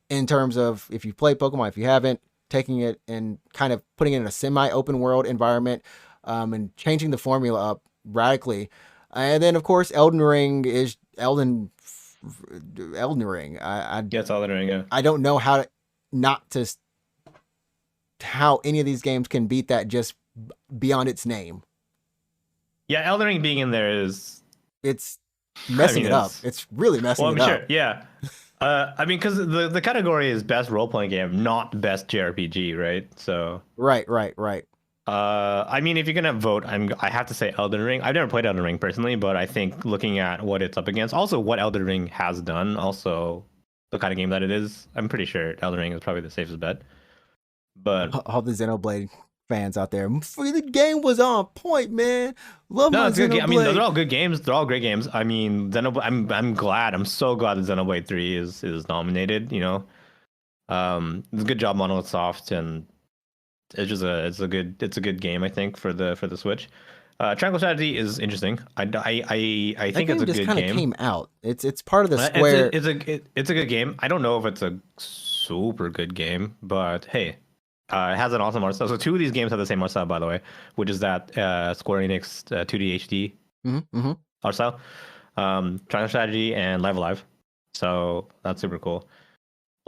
in terms of if you play Pokemon, if you haven't, taking it and kind of putting it in a semi-open world environment and changing the formula up radically. And then, of course, Elden Ring is Elden Ring. Yeah, it's Elden Ring, yeah. I don't know how any of these games can beat that just beyond its name. Yeah, Elden Ring being in there it's messing it up. It's really messing it up. Sure, yeah. I mean, because the category is best role-playing game, not best JRPG, right? So right. I mean, if you're gonna vote, I have to say Elden Ring. I've never played Elden Ring personally, but I think looking at what it's up against, also what Elden Ring has done, also the kind of game that it is, I'm pretty sure Elden Ring is probably the safest bet. But all the Xenoblade fans out there, the game was on point, man. Love my Xenoblade. I mean, those are all good games. They're all great games. I mean, Xenoblade. I'm so glad that Xenoblade 3 is nominated. You know, it's a good job, Monolith Soft, and it's a good game, I think, for the Switch. Triangle Strategy is interesting. I think it's a good game. Kind of came out. It's part of the Square. It's a good game. I don't know if it's a super good game, but hey. It has an awesome art style. So 2 of these games have the same art style, by the way, which is that Square Enix 2D HD art style. Triangle Strategy and Live Alive. So that's super cool.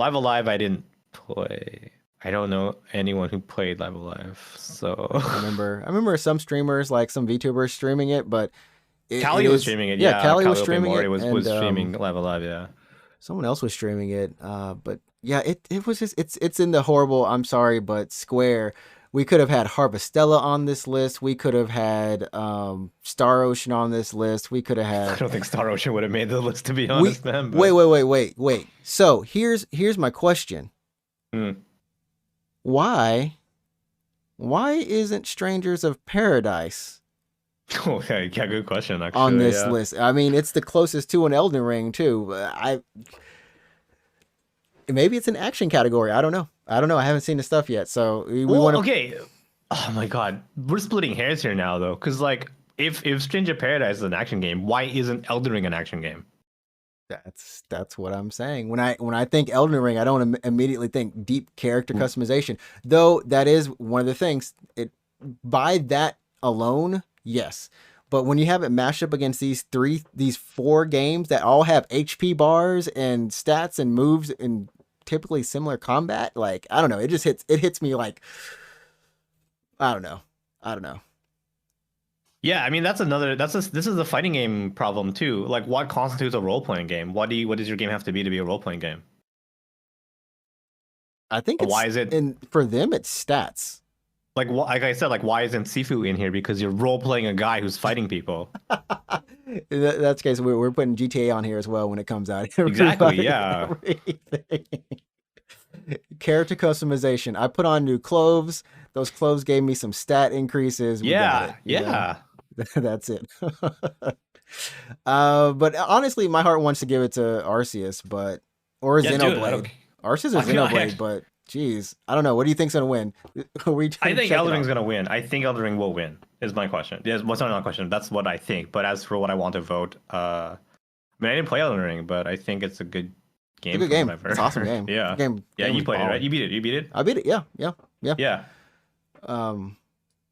Live Alive, I didn't play. I don't know anyone who played Live Alive, so I remember some streamers, like some VTubers, streaming it, but it Callie was is, streaming it. yeah, Yeah, Callie was Callie Open streaming Mori it, and was streaming Live Alive. Yeah. someone else was streaming it. But yeah, it was just it's in the horrible. I'm sorry, but Square. We could have had Harvestella on this list. We could have had Star Ocean on this list. We could have I had. don't think Star Ocean would have made the list, to be We honest, man. wait. So here's my question. Hmm. Why isn't Strangers of Paradise Okay, yeah, good question. Actually, on this yeah. list? I mean, it's the closest to an Elden Ring too. Maybe it's an action category. I don't know. I haven't seen the stuff yet. So we Well, want to. okay. Oh my God, we're splitting hairs here now, though, because like, if Stranger Paradise is an action game, why isn't Elden Ring an action game? That's what I'm saying. When I think Elden Ring, I don't immediately think deep character Mm. customization. Though that is one of the things. It by that alone, yes. But when you have it mashed up against these four games that all have HP bars and stats and moves and typically similar combat, like I don't know, it hits me like I don't know. Yeah, I mean this is a fighting game problem too. Like, what constitutes a role playing game? What does your game have to be a role playing game? I think Why is it and for them it's stats. like I said, like, why isn't Sifu in here? Because you're role playing a guy who's fighting people. That's the case. We're putting GTA on here as well when it comes out. Exactly. Yeah. Everything. Character customization. I put on new clothes. Those clothes gave me some stat increases. We got it. Yeah. That's it. But honestly, my heart wants to give it to Arceus, or Yeah, dude, Xenoblade. Arceus or I feel Xenoblade, like- but geez, I don't know. What do you think's gonna win? I think Elden Ring's gonna win. I think Elden Ring will win. Is my question. Yes, what's not a question? That's what I think. But as for what I want to vote, I mean, I didn't play Elden Ring, but I think it's a good game. It's a good game. It's an awesome game. Yeah. Game You was played it, balling. right? You beat it. You beat it. I beat it. Yeah. Yeah.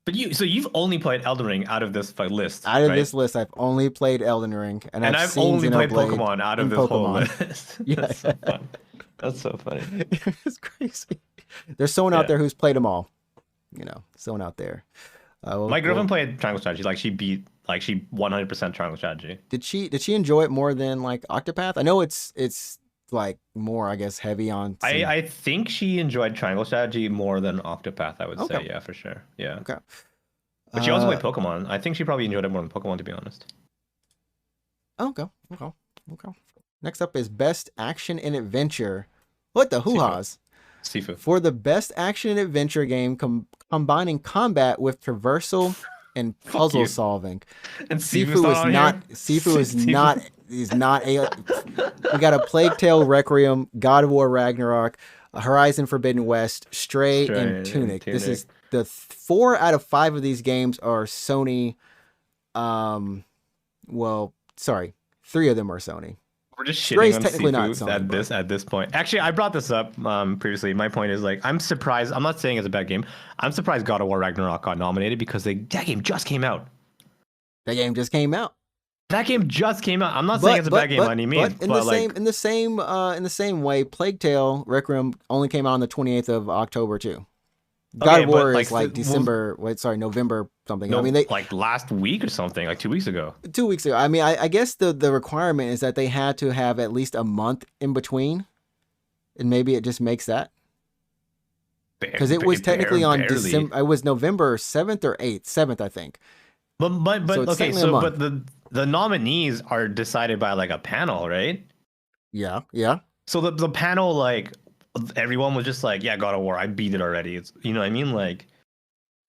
But you've only played Elden Ring out of this list. Out of right? this list, I've only played Elden Ring, and I've seen only played Xenoblade Pokemon out of and this whole Pokemon. list. Yeah. That's so fun. That's so funny. It's crazy. There's someone out Yeah. there who's played them all. Someone out there. My girlfriend played Triangle Strategy. Like, she 100% Triangle Strategy. Did she enjoy it more than like Octopath? I know it's like more, I guess, heavy on. I think she enjoyed Triangle Strategy more than Octopath, I would say. Okay. Yeah, for sure. Yeah. Okay. But she also played Pokemon. I think she probably enjoyed it more than Pokemon, to be honest. Okay. Next up is Best Action and Adventure. What the hoo-ha's? Sifu. For the Best Action and Adventure game combining combat with traversal and puzzle you. solving. And Sifu Sifu's is not. on here? Sifu is Sifu. not. Is not a. We got a Plague Tale Requiem, God of War Ragnarok, Horizon Forbidden West, Stray, and Tunic. This is the 4 out of 5 of these games are Sony. Well, sorry, 3 of them are Sony. We're just Stray's shitting on technically not Sifu Sony, at this point. Actually, I brought this up previously. My point is, like, I'm surprised. I'm not saying it's a bad game. I'm surprised God of War Ragnarok got nominated because that game just came out. That game just came out. That game just came out. I'm not saying it's a bad game by any means. But in the same way, Plague Tale Requiem only came out on the 28th of October too. God of War is like December. November something. No, I mean, they like last week or something, like 2 weeks ago. 2 weeks ago. I mean, I guess the requirement is that they had to have at least a month in between, and maybe it just makes that because it was technically on December. It was November 7th or 8th, 7th, I think. But So it's okay, technically a so month. but the nominees are decided by like a panel, right? Yeah. So the panel, like, everyone was just like, yeah, God of War, I beat it already. It's, you know what I mean? Like,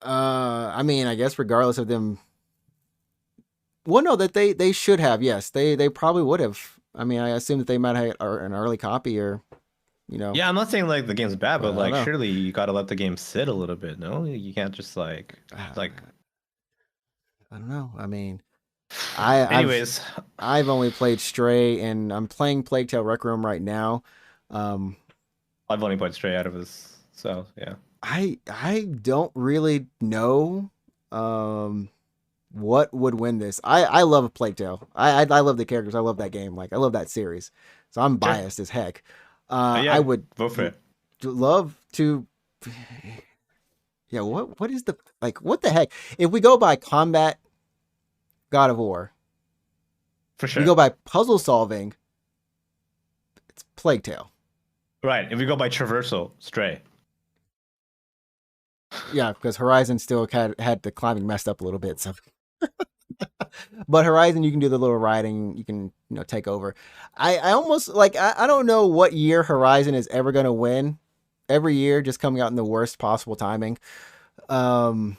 I mean, I guess regardless of them. Well, no, that they should have. Yes, they probably would have. I mean, I assume that they might have an early copy or, yeah, I'm not saying like the game's bad, but I like, don't know. surely you gotta let the game sit a little bit. No, you can't just like I don't know. I mean, anyways. I've only played Stray, and I'm playing Plague Tale Requiem right now. I've only played Stray out of this, so yeah. I don't really know what would win this. I love Plague Tale. I love the characters. I love that game. Like, I love that series. So I'm biased as heck. Yeah, I would vote for it. love to. Yeah, what is the like? What the heck? If we go by combat, God of War. For If we sure. go by puzzle solving, it's Plague Tale. Right. If we go by traversal, Stray. Yeah, because Horizon still had the climbing messed up a little bit. So, but Horizon, you can do the little riding. You can take over. I almost like I don't know what year Horizon is ever gonna win. Every year, just coming out in the worst possible timing. Um,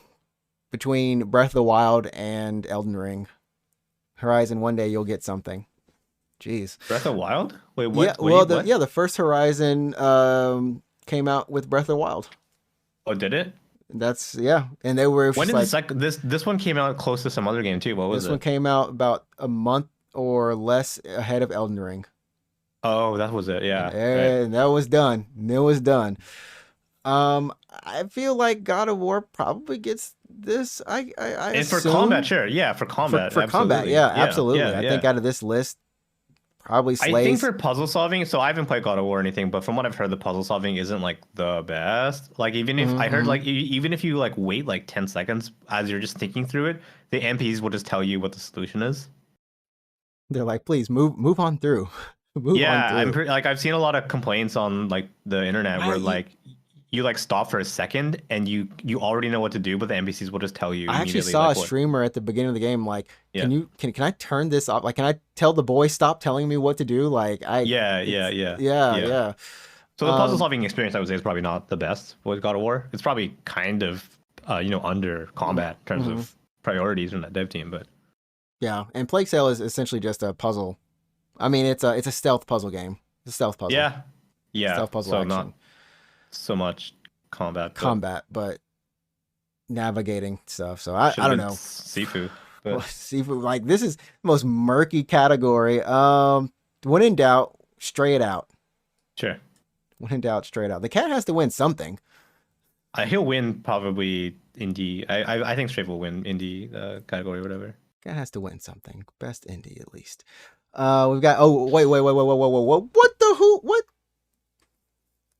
between Breath of the Wild and Elden Ring, Horizon. One day you'll get something. Jeez. Breath of Wild? Wait, Yeah. what? Well, Wait, what? the first Horizon came out with Breath of the Wild. Oh, did it? That's yeah, and they were When just did the like second this one came out close to some other game too? What was this one it? came out about a month or less ahead of Elden Ring, Oh, that was it. Yeah, right. and that was done. It was done. I feel like God of War probably gets this. I And for combat, assume sure. Yeah, for combat, for combat, absolutely. yeah, Yeah, absolutely. yeah, I think yeah. out of this list, probably I think slays. for puzzle solving, so I haven't played God of War or anything, but from what I've heard, the puzzle solving isn't like the best. Like even if I heard Mm-hmm. like even if you like wait like 10 seconds as you're just thinking through it, the NPCs will just tell you what the solution is. They're like, please move on through, move on Yeah, through. like I've seen a lot of complaints on like the internet where I like you like stop for a second and you already know what to do, but the NPCs will just tell you I actually immediately saw a like what. streamer at the beginning of the game like, Yeah. can I turn this off? Like, can I tell the boy stop telling me what to do? Like, Yeah, yeah, it's yeah. yeah, Yeah. yeah. So the puzzle Um, solving experience I would say is probably not the best with God of War. It's probably kind of under combat in terms mhm. of priorities from that dev team, but Yeah, and Plague Tale is essentially just a puzzle. I mean, it's a stealth puzzle game. It's a stealth puzzle, yeah. Yeah. stealth puzzle So not action so much combat, but combat, but navigating stuff. So should I have don't been know. Sifu. Well, But seafood, like this is the most murky category. When in doubt, stray it out. sure. When in doubt, stray it out. The cat has to win something. He'll win probably indie. I think Strafe will win indie category or whatever. Cat has to win something. Best indie at least. We've got. Oh wait. What the who? What?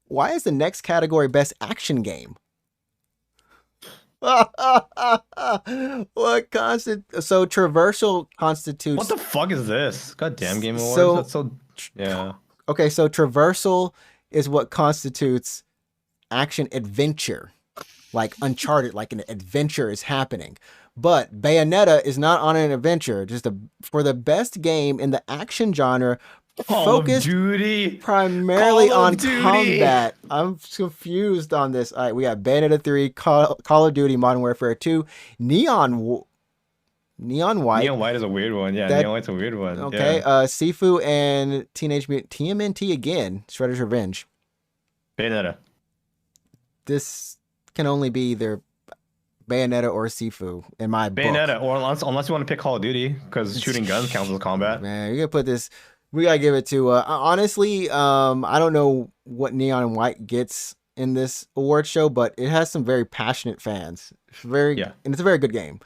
Why is the next category best action game? What so traversal What constitutes the fuck is this? Goddamn Game Awards. so That's so yeah. okay, so traversal is what constitutes action adventure. Like Uncharted, like an adventure is happening. But Bayonetta is not on an adventure, for the best game in the action genre, Call of focused Duty. primarily Call of on Duty. combat. I'm confused on this. All right, we got Bayonetta 3, Call of Duty, Modern Warfare 2, Neon White. Neon White is a weird one. Yeah, That Neon White's a weird one. okay. Yeah. Sifu and Teenage Mutant TMNT again. Shredder's Revenge. Bayonetta. This can only be either Bayonetta or Sifu in my book. Bayonetta, or unless you want to pick Call of Duty, because shooting guns counts as combat. Man, you gotta put this. We gotta give it to. Honestly, I don't know what Neon White gets in this award show, but it has some very passionate fans. Yeah. And it's a very good game.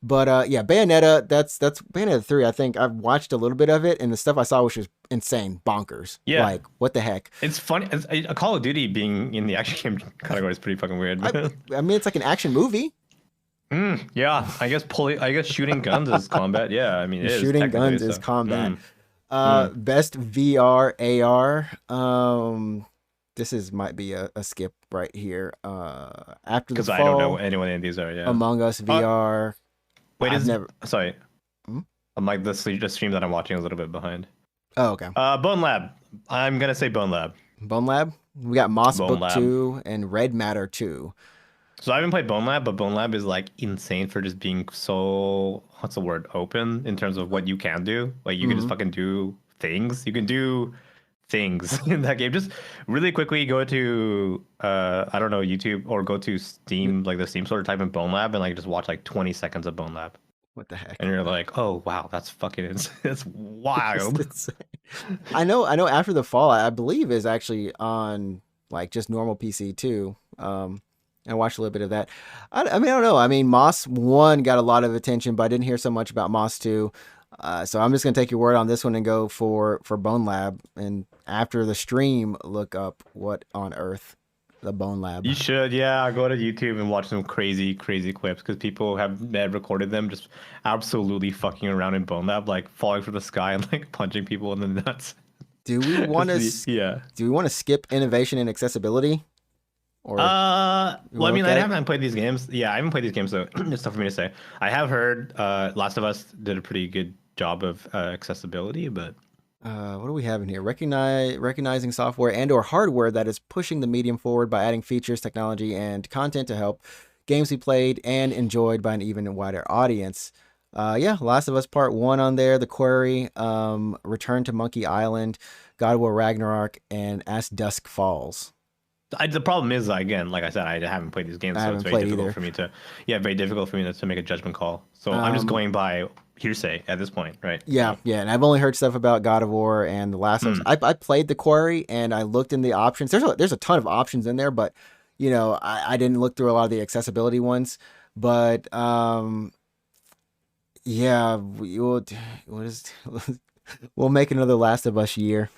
But yeah, Bayonetta. That's Bayonetta 3. I think I've watched a little bit of it, and the stuff I saw was just insane, bonkers. Yeah. Like what the heck? It's funny. A Call of Duty being in the action game category is pretty fucking weird. I mean, it's like an action movie. Yeah, I guess shooting guns is combat. Yeah, I mean, it is Shooting guns technically, is so. combat. Best VR AR. This might be a skip right here. After the Because fall, I don't know anyone in these are. Yeah. Among Us VR. Wait, I've never. sorry. Hmm? I'm like the stream that I'm watching is a little bit behind. Oh, okay. Bone Lab. I'm gonna say Bone Lab. Bone Lab. We got Moss Bone Book Lab. 2 and Red Matter 2. So I haven't played Bone Lab, but Bone Lab is like insane for just being so, what's the word, open in terms of what you can do. Like you can just fucking do things. You can do things in that game. Just really quickly go to I don't know, YouTube, or go to Steam, like the Steam store, type in Bone Lab and like just watch like 20 seconds of Bone Lab. What the heck? And you're like, oh wow, that's fucking that's wild. I know After the Fall, I believe is actually on like just normal PC too. I watched a little bit of that. I mean, I don't know. I mean, Moss 1 got a lot of attention, but I didn't hear so much about Moss 2. So I'm just gonna take your word on this one and go for Bone Lab. And after the stream, look up what on earth the Bone Lab. You should, yeah. Go to YouTube and watch some crazy, crazy clips because people have recorded them just absolutely fucking around in Bone Lab, like falling from the sky and like punching people in the nuts. Do we want to? Yeah. Do we want to skip innovation and accessibility? Or well, I mean, I haven't played these games. Yeah, I haven't played these games, so it's tough for me to say. I have heard Last of Us did a pretty good job of accessibility, but what do we have in here? Recognizing software and or hardware that is pushing the medium forward by adding features, technology, and content to help games be played and enjoyed by an even wider audience. Yeah, Last of Us Part 1 on there, The Quarry, Return to Monkey Island, God of War Ragnarok, and As Dusk Falls. The problem is, again, like I said, I haven't played these games, so it's very difficult for me to, very difficult for me to make a judgment call. So I'm just going by hearsay at this point, right? Yeah, yeah, and I've only heard stuff about God of War and The Last of Us. I played The Quarry and I looked in the options. There's a ton of options in there, but you know, I didn't look through a lot of the accessibility ones. But yeah, we'll make another Last of Us year.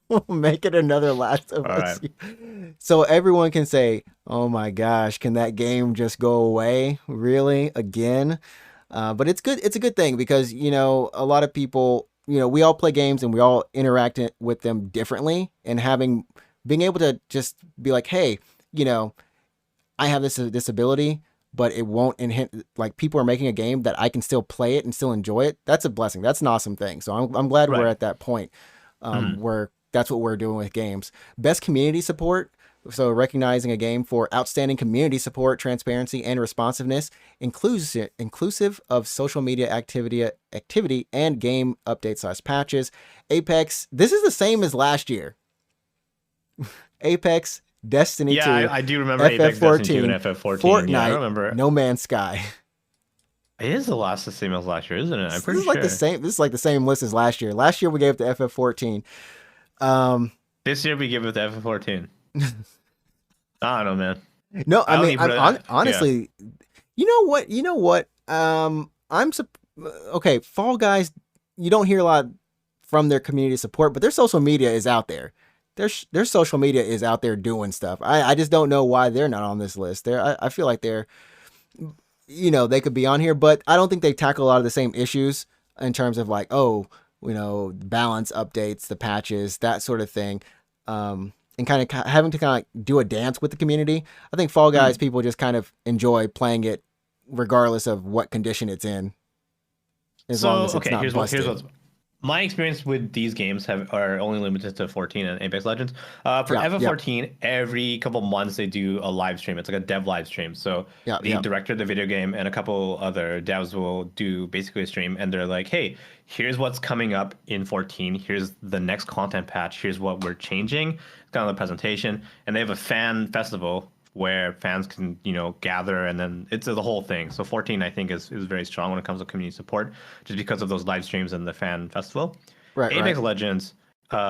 We'll make it another Last of Us. Right. So everyone can say, "Oh my gosh, can that game just go away? Really? Again?" But it's good. It's a good thing because, you know, a lot of people, you know, we all play games and we all interact with them differently, and being able to just be like, "Hey, you know, I have this disability, but it won't like people are making a game that I can still play it and still enjoy it." That's a blessing. That's an awesome thing. So I'm glad we're at that point where that's what we're doing with games. Best community support. So recognizing a game for outstanding community support, transparency, and responsiveness, inclusive of social media activity and game updates / patches. Apex. This is the same as last year. Apex, Destiny 2. Yeah, I do remember Apex, Destiny 2, and FF14. Fortnite, yeah, I remember. No Man's Sky. It is the same as last year, isn't it? I'm pretty sure. This is like the same list as last year. Last year we gave it to FF14. This year we give it to FF14. I don't know, man. No, I mean, honestly, you know what? Okay, Fall Guys, you don't hear a lot from their community support, but their social media is out there. Their social media is out there doing stuff. I just don't know why they're not on this list. I feel like they're, you know, they could be on here, but I don't think they tackle a lot of the same issues in terms of like, oh, you know, balance updates, the patches, that sort of thing. And kind of having to kind of do a dance with the community. I think Fall Guys people just kind of enjoy playing it regardless of what condition it's in. As long as it's not busted. Here's what's my experience with these games are only limited to 14 and Apex Legends. For FF14, every couple months they do a live stream. It's like a dev live stream. So the director of the video game and a couple other devs will do basically a stream, and they're like, "Hey, here's what's coming up in 14. Here's the next content patch. Here's what we're changing." It's kind of the presentation, and they have a fan festival where fans can, you know, gather, and then it's the whole thing. So 14, I think, is very strong when it comes to community support, just because of those live streams and the fan festival. Apex Legends,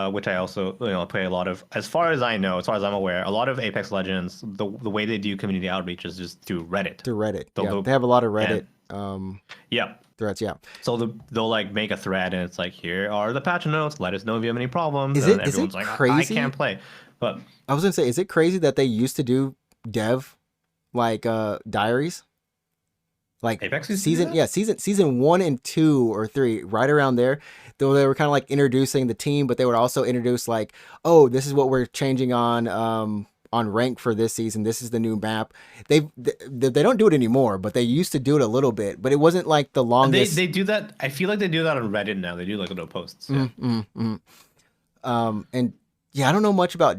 which I also, you know, play a lot of. As far as I know, as far as I'm aware, a lot of Apex Legends, the way they do community outreach is just through Reddit. They have a lot of Reddit. Threads, So they'll like make a thread, and it's like, here are the patch notes. Let us know if you have any problems. Is it like, crazy? I can't play. But I was gonna say, is it crazy that they used to do dev like diaries, like Apex season 1 and 2 or 3, right around there, though they were kind of like introducing the team, but they would also introduce like, oh, this is what we're changing on rank for this season, this is the new map. They don't do it anymore, but they used to do it a little bit, but it wasn't like the longest. They do that. I feel like they do that on Reddit now. They do like little posts. And yeah, I don't know much about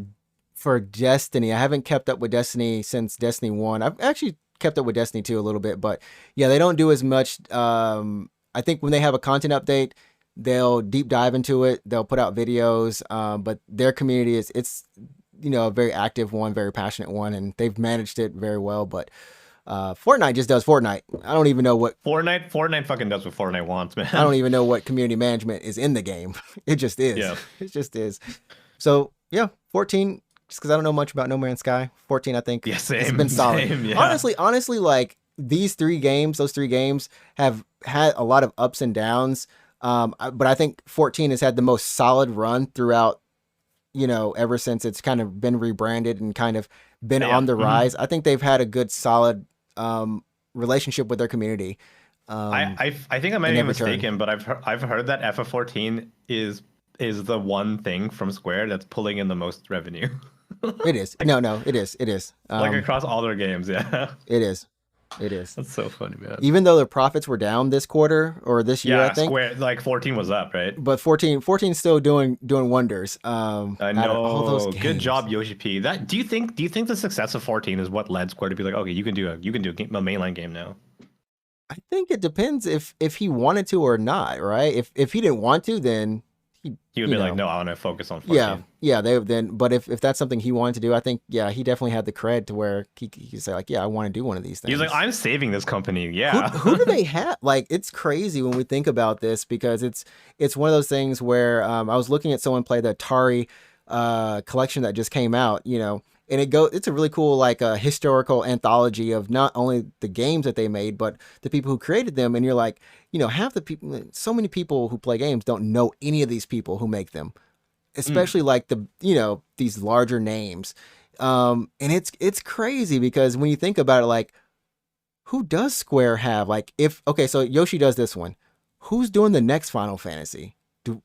for Destiny. I haven't kept up with Destiny since Destiny 1. I've actually kept up with Destiny 2 a little bit, but yeah, they don't do as much. I think when they have a content update, they'll deep dive into it. They'll put out videos, but their community it's, you know, a very active one, very passionate one, and they've managed it very well. But Fortnite just does Fortnite. I don't even know what Fortnite fucking does what Fortnite wants, man. I don't even know what community management is in the game. It just is. Yeah. It just is. So yeah, 14. Just because I don't know much about No Man's Sky. 14, I think, has been solid. Honestly, like those 3 games have had a lot of ups and downs. But I think 14 has had the most solid run throughout, ever since it's kind of been rebranded and kind of been Yeah. on the Mhm. rise. I think they've had a good, solid relationship with their community um, I think I might in be every turn. mistaken, but I've heard that FF14 is the one thing from Square that's pulling in the most revenue. It is. like No, it is. It is. like across all their games, yeah. It is. It is. That's so funny, man. Even though the profits were down this quarter or this year, I Yeah, think, Square like 14 was up, right? but 14 is still doing wonders. I Out of all those know. Good games. job, Yoshi P. That do you think the success of 14 is what led Square to be like, okay, you can do a mainline game now? I think it depends if he wanted to or not, right? If he didn't want to, then he, He would you be like, know, no, I want to focus on yeah, 14. yeah. They then, but if that's something he wanted to do, I think yeah, he definitely had the cred to where he could say like, yeah, I want to do one of these He's like, things. I'm saving this company. Who Yeah. who do they have? Like it's crazy when we think about this because it's one of those things where I was looking at someone play the Atari collection that just came out, and it's a really cool like historical anthology of not only the games that they made but the people who created them. And you're like, half the people, so many people who play games don't know any of these people who make them, Mm. especially like these larger names. And it's crazy because when you think about it, like who does Square have? Like, if okay, so Yoshi does this one. Who's doing the next Final Fantasy? Do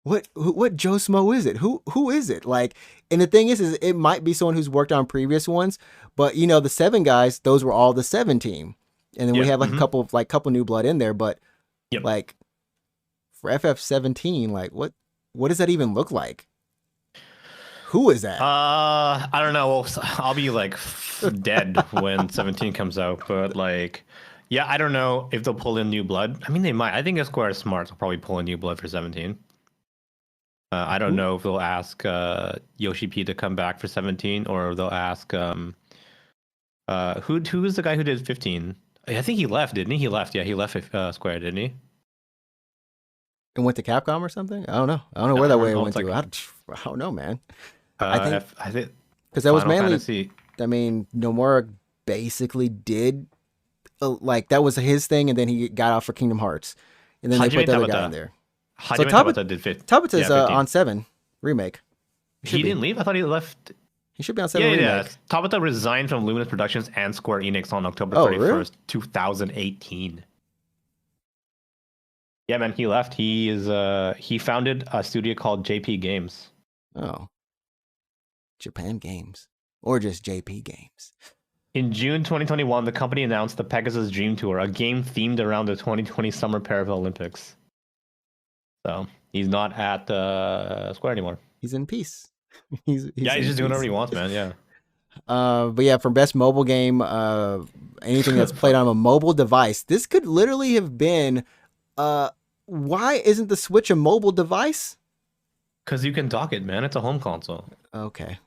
what Joe Smo is it? Who is it? Like, and the thing is it might be someone who's worked on previous ones, but the seven guys, those were all the seven team, and then we Yep. have like a couple new blood in there, but Yep. like for FF17, like what does that even look like? Who is that? I don't know. Well, I'll be like dead when 17 comes out, but like, yeah, I don't know if they'll pull in new blood. I mean, they might. I think Square is smart. They'll probably pull in new blood for 17. I don't Who? know if they'll ask Yoshi P to come back for 17, or they'll ask who is the guy who did 15? I think he left, didn't he? He left. Yeah, he left Square, didn't he? And went to Capcom or something? I don't know. I don't know I where don't that way it remember. went It's like to. I don't know, man. I think I think because that was Final mainly, Fantasy. I mean, Nomura basically did like that was his thing, and then he got out for Kingdom Hearts, and then they put Hajime the other guy in Tabata. there. So Hajime Tabata did 15. Tabata's Yeah, 15. on 7 remake. He should He be. didn't leave. I thought he left. He should be on 7 Yeah, yeah. remake. Tabata resigned from Luminous Productions and Square Enix on October Oh, really? 31st, 2018. Yeah, man, he left. He founded a studio called JP Games. Oh, Japan Games or just JP Games. In June 2021, the company announced the Pegasus Dream Tour, a game themed around the 2020 Summer Paralympics. So he's not at Square anymore. He's in peace. Yeah, he's in just doing whatever peace. he wants, man. Yeah. But yeah, for best mobile game, anything that's played on a mobile device, this could literally have been. Why isn't the Switch a mobile device? Because you can dock it, man. It's a home console. Okay.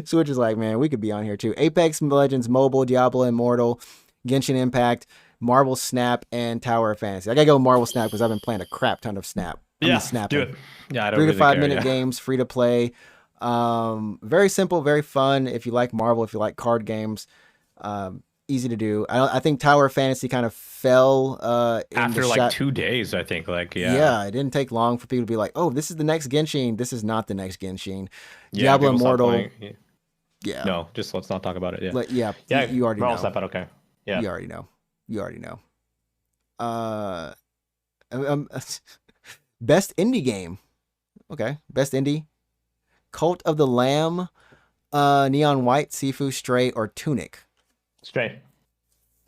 Switch is like, man, we could be on here too. Apex Legends Mobile, Diablo Immortal, Genshin Impact, Marvel Snap, and Tower of Fantasy. I gotta go Marvel Snap because I've been playing a crap ton of Snap. Yeah, do snapping. it. Yeah, I don't 3 to really 5 care. minute Yeah. games, free to play. Very simple, very fun. If you like Marvel, if you like card games, easy to do. I think Tower of Fantasy kind of fell in After the like shot. 2 days, I think. Like, yeah. Yeah, it didn't take long for people to be like, "Oh, this is the next Genshin. This is not the next Genshin." Yeah, Diablo people stop Immortal. playing. Yeah. Yeah, No, just let's not talk about it. Yeah. yeah. Yeah, You already Marvel know. Snap, but okay. Yeah. You already know. You already know. Uh, um, best indie game. Okay, best indie. Cult of the Lamb, Neon White, Sifu, Stray, or Tunic. Stray.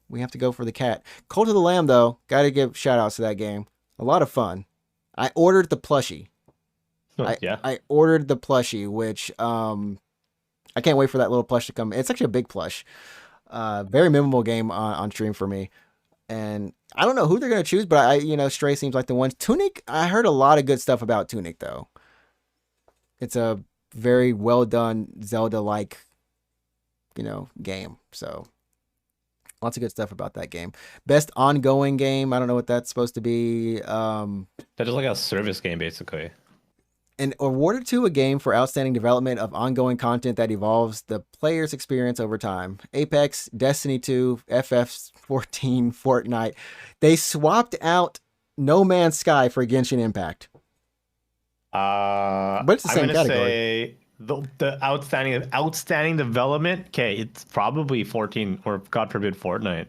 We have to go for the cat. Cult of the Lamb, though, got to give shout outs to that game. A lot of fun. I ordered the plushie. Yeah. I ordered the plushie, which I can't wait for that little plush to come. It's actually a big plush. Very memorable game on stream for me. And I don't know who they're gonna choose, but Stray seems like the one. Tunic, I heard a lot of good stuff about Tunic though. It's a very well done Zelda-like, game. So lots of good stuff about that game. Best ongoing game. I don't know what that's supposed to be. That's just like a service game, basically. and awarded to a game for outstanding development of ongoing content that evolves the player's experience over time. Apex, Destiny 2, FF14, Fortnite. They swapped out No Man's Sky for Genshin Impact. But it's the I'm same gonna category. say the outstanding development. Okay, it's probably 14 or God forbid Fortnite.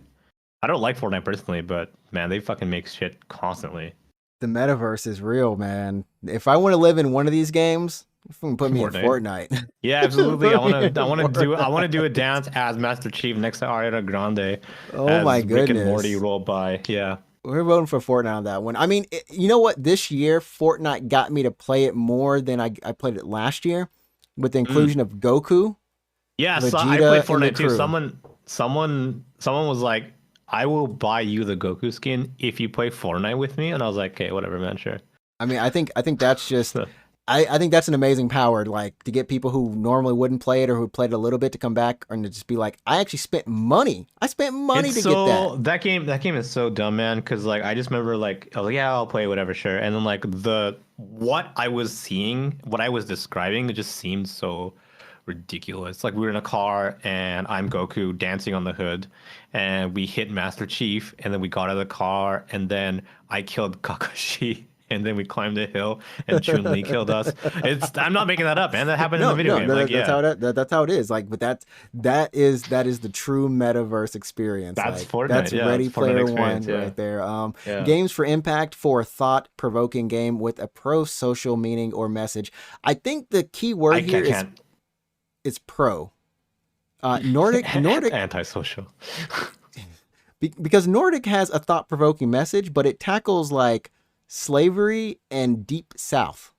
I don't like Fortnite personally, but man, they fucking make shit constantly. The metaverse is real, man. If I want to live in one of these games, put me in Fortnite. Fortnite. Yeah, absolutely. Put me in I want to do a Fortnite. dance as Master Chief next to Ariana Grande Oh my as Rick and Morty goodness. roll by. Yeah. We're voting for Fortnite on that one. I mean, you know what? This year, Fortnite got me to play it more than I played it last year with the Mm. inclusion of Goku, Yeah, so I played Vegeta, and the Fortnite too. crew. Someone was like, "I will buy you the Goku skin if you play Fortnite with me," and I was like, "Okay, whatever, man, sure." I mean, I think that's just I think that's an amazing power, like to get people who normally wouldn't play it or who played it a little bit to come back and to just be like, I actually spent money. I spent money It's to get that. so that game is so dumb, man. Because like I just remember like I was like, yeah, I'll play whatever, sure. And then like the what I was seeing, what I was describing, it just seemed so ridiculous. Like we were in a car and I'm Goku dancing on the hood, and we hit Master Chief, and then we got out of the car, and then I killed Kakashi. And then we climbed a hill, and Chun Li killed us. I'm not making that up, man. That happened in the No, video no, game. no, Like, that's yeah, how that's how it is. Like, but that is the true metaverse experience. that's Like, Fortnite. that's Yeah, it's Ready Fortnite Player One experience. Yeah, right there. yeah. Games for impact for a thought-provoking game with a pro-social meaning or message. I think the key word here is Can't. pro. Nordic Antisocial. because Nordic has a thought-provoking message, but it tackles like slavery and deep South.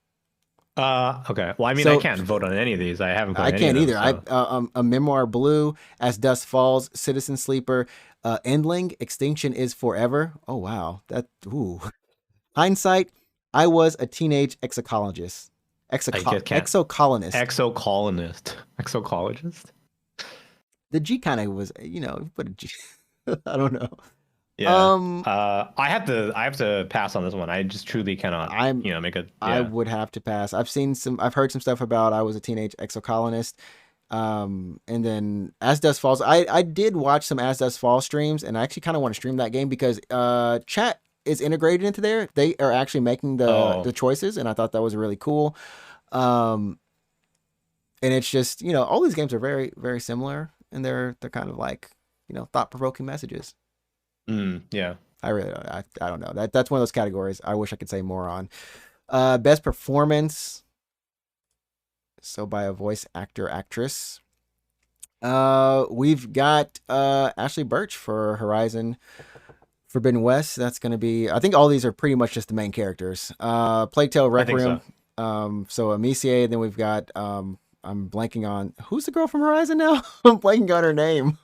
Okay. Well, I mean, I So can't vote on any of these. I haven't I played any of can't them, either. so A Memoir Blue, As Dust Falls, Citizen Sleeper, Endling, Extinction is Forever. Oh wow, that ooh. Hindsight. I was a teenage I just can't. exocolonist. Exocolonist. Exocologist. The G kind of was, but a G. I don't know. Yeah. Um, I have to pass on this one. I just truly cannot, I'm make a I yeah. would have to pass. I've heard some stuff about I was a teenage exocolonist. And then As Dust Falls, I did watch some As Dust Falls streams, and I actually kind of want to stream that game because chat is integrated into there. They are actually making the Oh, choices, and I thought that was really cool. Um, and it's just, all these games are very very similar, and they're kind of like, thought provoking messages. yeah. I don't know. That's one of those categories I wish I could say more on. Best performance, so by a voice actor actress. We've got Ashley Birch for Horizon Forbidden West. That's going to be. I think all these are pretty much just the main characters. Plague Tale I think so. Requiem. So Amicia. Then we've got. I'm blanking on who's the girl from Horizon now. I'm blanking on her name.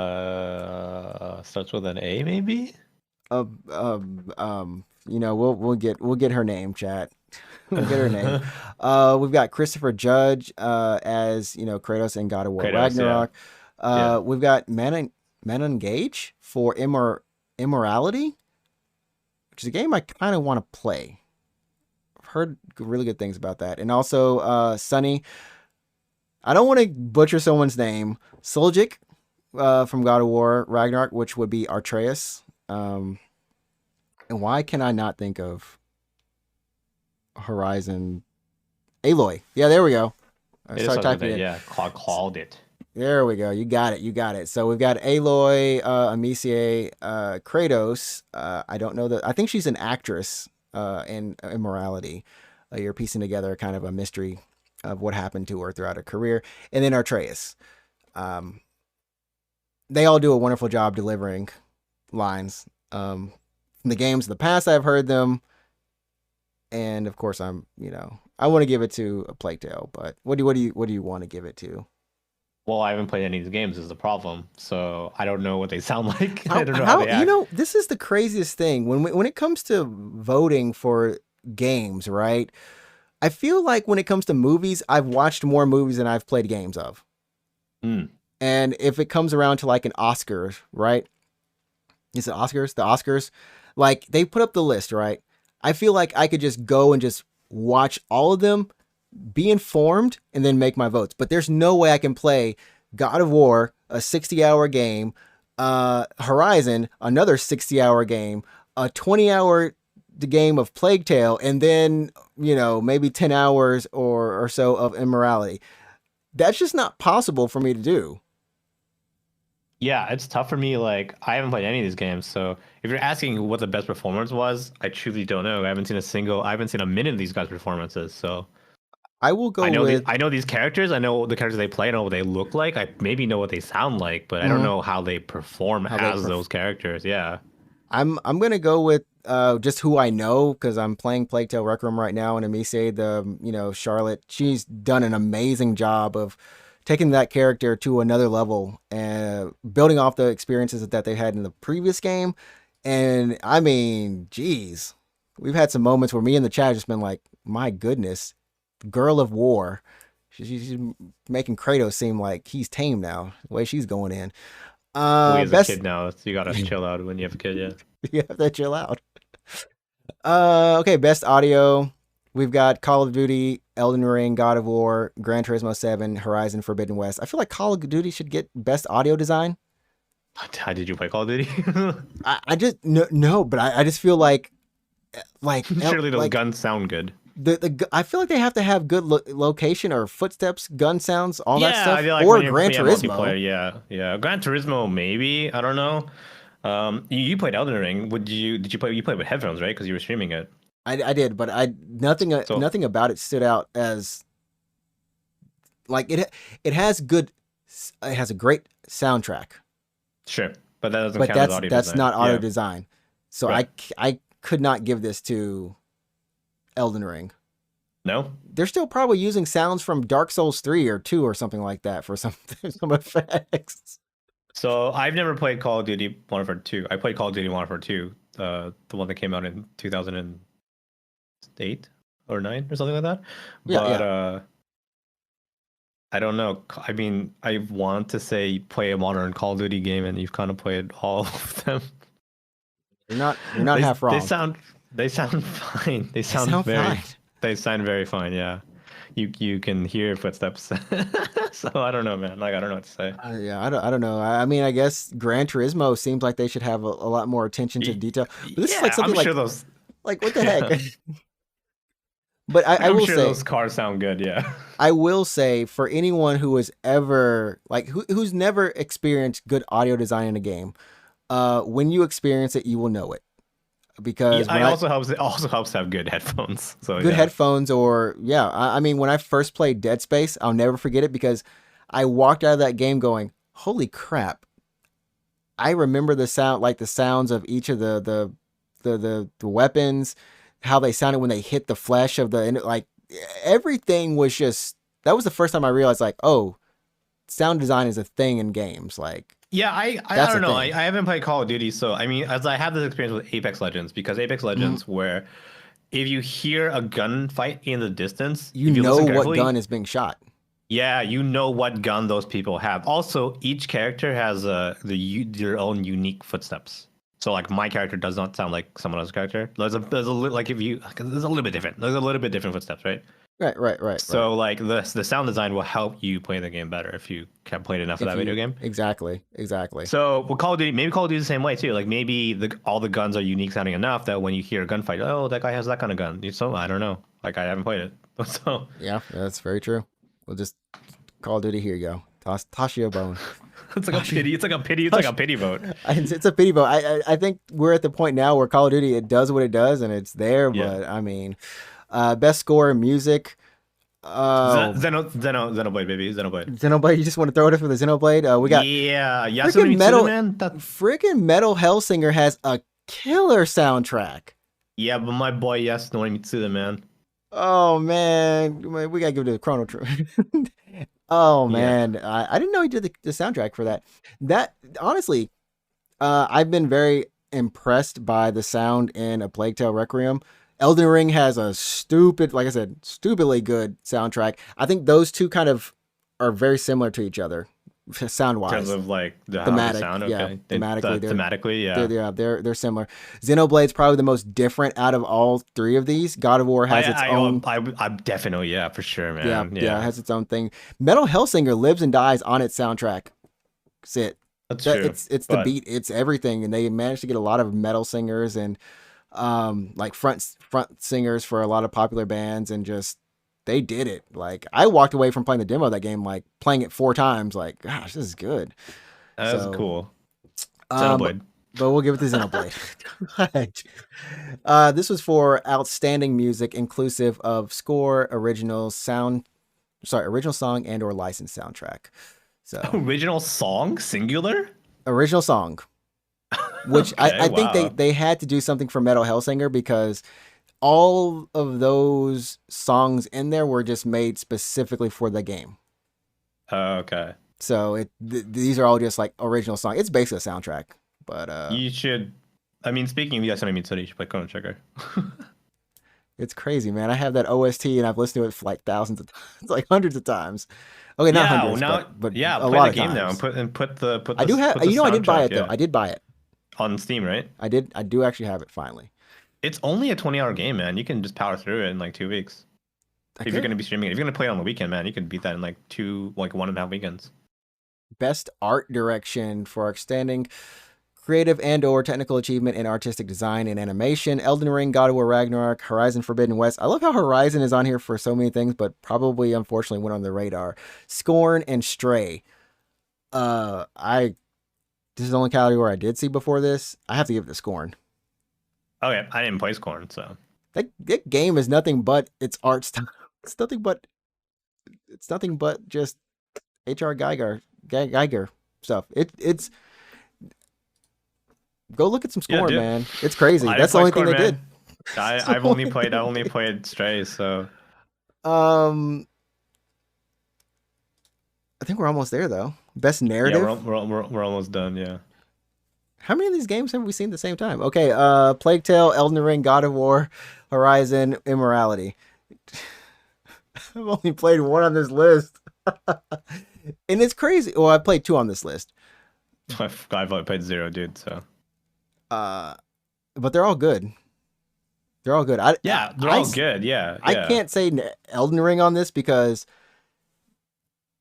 Uh, Starts with an A, maybe? we'll get her name, chat. We'll get her name. We've got Christopher Judge as Kratos in God of War Kratos, yeah. Ragnarok. Yeah. We've got Manon Gage for Immorality, which is a game I kind of want to play. I've heard really good things about that, and also Sunny. I don't want to butcher someone's name. Suljic from God of War Ragnarok, which would be Artreus. And why can I not think of Horizon Aloy? Yeah, there we go. I It just started starts with typing A, it. yeah. Called it. There we go. You got it. You got it. So we've got Aloy, Amicia, Kratos. I don't know that. I think she's an actress in Immorality. You're piecing together kind of a mystery of what happened to her throughout her career. And then Artreus. They all do a wonderful job delivering lines. From the games of the past, I've heard them. And of course, I want to give it to a Plague Tale, but what do you want to give it to? Well, I haven't played any of these games is the problem. So I don't know what they sound like. I don't know how How they act. this is the craziest thing when it comes to voting for games, right? I feel like when it comes to movies, I've watched more movies than I've played games of. Mm. And if it comes around to like an Oscars, right? Is it Oscars? The Oscars, like they put up the list, right? I feel like I could just go and just watch all of them, be informed, and then make my votes. But there's no way I can play God of War, a 60-hour game, Horizon, another 60-hour game, a 20-hour game of Plague Tale, and then, maybe 10 hours or so of Immorality. That's just not possible for me to do. Yeah, it's tough for me. Like, I haven't played any of these games, so if you're asking what the best performance was, I truly don't know. I haven't seen a minute of these guys' performances. So I will go I know these characters. I know the characters they play. I know what they look like. I maybe know what they sound like, but I don't know how they perform those characters. Yeah. I'm gonna go with just who I know, because I'm playing Plague Tale Requiem right now, and Amise, Charlotte, she's done an amazing job of taking that character to another level and building off the experiences that they had in the previous game. And I mean, geez, we've had some moments where me and the chat have just been like, my goodness, girl of war. She's making Kratos seem like he's tame now, the way she's going in. He has a kid now. So you gotta chill out when you have a kid, yeah. You have to chill out. Okay, best audio. We've got Call of Duty, Elden Ring, God of War, Gran Turismo 7, Horizon Forbidden West. I feel like Call of Duty should get best audio design. How did you play Call of Duty? I just no, but I just feel like surely those guns sound good. I feel like they have to have good location or footsteps, gun sounds, all that stuff. I feel like or Gran Turismo. Yeah. Gran Turismo, maybe. I don't know. You played Elden Ring. Did you play? You played with headphones, right? Because you were streaming it. I did, but nothing about it stood out as like it. It has a great soundtrack. Sure, but that doesn't count as audio design. That's not audio design. So right. I could not give this to Elden Ring. No, they're still probably using sounds from Dark Souls 3 or 2 or something like that for some effects. So I've never played Call of Duty Modern Warfare 2. I played Call of Duty Modern Warfare 2, the one that came out in 2008 or 9 or something like that. But I don't know. I mean, I want to say play a modern Call of Duty game, and you've kind of played all of them. You're not half wrong. They sound fine. They sound very fine. Yeah, you can hear footsteps. So I don't know, man. Like, I don't know what to say. I don't know. I mean, I guess Gran Turismo seems like they should have a lot more attention to detail. But this is like something like what the heck. But I will say those cars sound good. Yeah. I will say, for anyone who has ever who's never experienced good audio design in a game, when you experience it, you will know it. Because it also helps to have good headphones. So good headphones, or I mean, when I first played Dead Space, I'll never forget it, because I walked out of that game going, "Holy crap!" I remember the sound, like the sounds of each of the weapons, how they sounded when they hit the flesh of everything was just. That was the first time I realized, like, oh, sound design is a thing in games, like. Yeah, I don't know. I haven't played Call of Duty, so I mean, as I have this experience with Apex Legends, because Apex Legends, where if you heir a gunfight in the distance, you know what gun is being shot. Yeah, you know what gun those people have. Also, each character has their own unique footsteps. So, like, my character does not sound like someone else's character. There's a little bit different. There's a little bit different footsteps, right? Right. So, like, the sound design will help you play the game better if you have played enough of that video game. Exactly. So, maybe Call of Duty the same way too. Like, maybe all the guns are unique sounding enough that when you hear a gunfight, oh, that guy has that kind of gun. So, I don't know. Like, I haven't played it. So yeah, that's very true. We'll just Call of Duty. Here you go. Toss you a bone. It's like a pity. It's like a pity vote. It's a pity vote. I think we're at the point now where Call of Duty, it does what it does, and it's there. Yeah. But I mean, best score in music. Xenoblade, baby. Xenoblade. You just want to throw it for the Xenoblade? We got Yasumi Metal. Man. Freaking Metal Hellsinger has a killer soundtrack. Yeah, but my boy Yasunori Mitsuda, man. Oh man, we gotta give it to Chrono Trigger. Oh man, I didn't know he did the soundtrack for that. That honestly, I've been very impressed by the sound in A Plague Tale Requiem. Elden Ring has a stupidly good soundtrack. I think those two kind of are very similar to each other. sound In terms wise. of like how they Thematic, sound. yeah, Okay, thematically, thematically, yeah. they're similar. Xenoblade's probably the most different out of all three of these. God of War has its own, I definitely, yeah, for sure, yeah, man. yeah, Yeah, has its own thing. Metal Hellsinger lives and dies on its soundtrack. That's it. that's That true. it's the But beat, it's everything, and they managed to get a lot of metal singers and like front singers for a lot of popular bands, and just they did it. Like I walked away from playing the demo of that game, like playing it 4 times, like gosh, this is good. that was So cool. um, Xenoblade. but we'll give it to Xenoblade. Right. This was for outstanding music, inclusive of score, original song, and or licensed soundtrack. So Original song, singular. original song, which Okay, I think wow. they had to do something for Metal Hellsinger because all of those songs in there were just made specifically for the game. Okay. So these are all just like original song. It's basically a soundtrack, but You should. I mean, speaking of Yasumi Mitsuri, you should play Chrono Trigger. it's crazy, man. I have that OST and I've listened to it for like thousands of times, like hundreds of times. Okay, not Yeah, well hundreds, now, but yeah, a play lot the of game now and times. put I do have, put the I did buy soundtrack, it though. yeah, I did buy it. on Steam, right? I do actually have it finally. It's only a 20-hour game, man. You can just power through it in like 2 weeks. I If you're could. gonna be streaming it, if you're gonna play it on the weekend, man, you can beat that in like 1.5 weekends. Best art direction for outstanding creative and or technical achievement in artistic design and animation. Elden Ring, God of War Ragnarok, Horizon Forbidden West. I love how Horizon is on here for so many things, but probably unfortunately went on the radar. Scorn and Stray. I This is the only category I did see before this. I have to give it to Scorn. Okay, I didn't play Scorn, so That game is nothing but its art style. It's nothing but just HR Geiger stuff. It's go look at some yeah, Scorn, dude. man. It's crazy. I didn't That's the play only thing Scorn, they did. man. That's the only thing I they only did. played Stray, so Um, I think we're almost there though. Best yeah, narrative. we're almost done. Yeah. How many of these games have we seen at the same time? Okay, Plague Tale, Elden Ring, God of War, Horizon, Immorality. I've only played one on this list. And it's crazy. Well, I played two on this list. I've only played zero, dude. So Uh, but they're all good. They're all good. yeah, they're all good. Yeah, I yeah. can't say Elden Ring on this because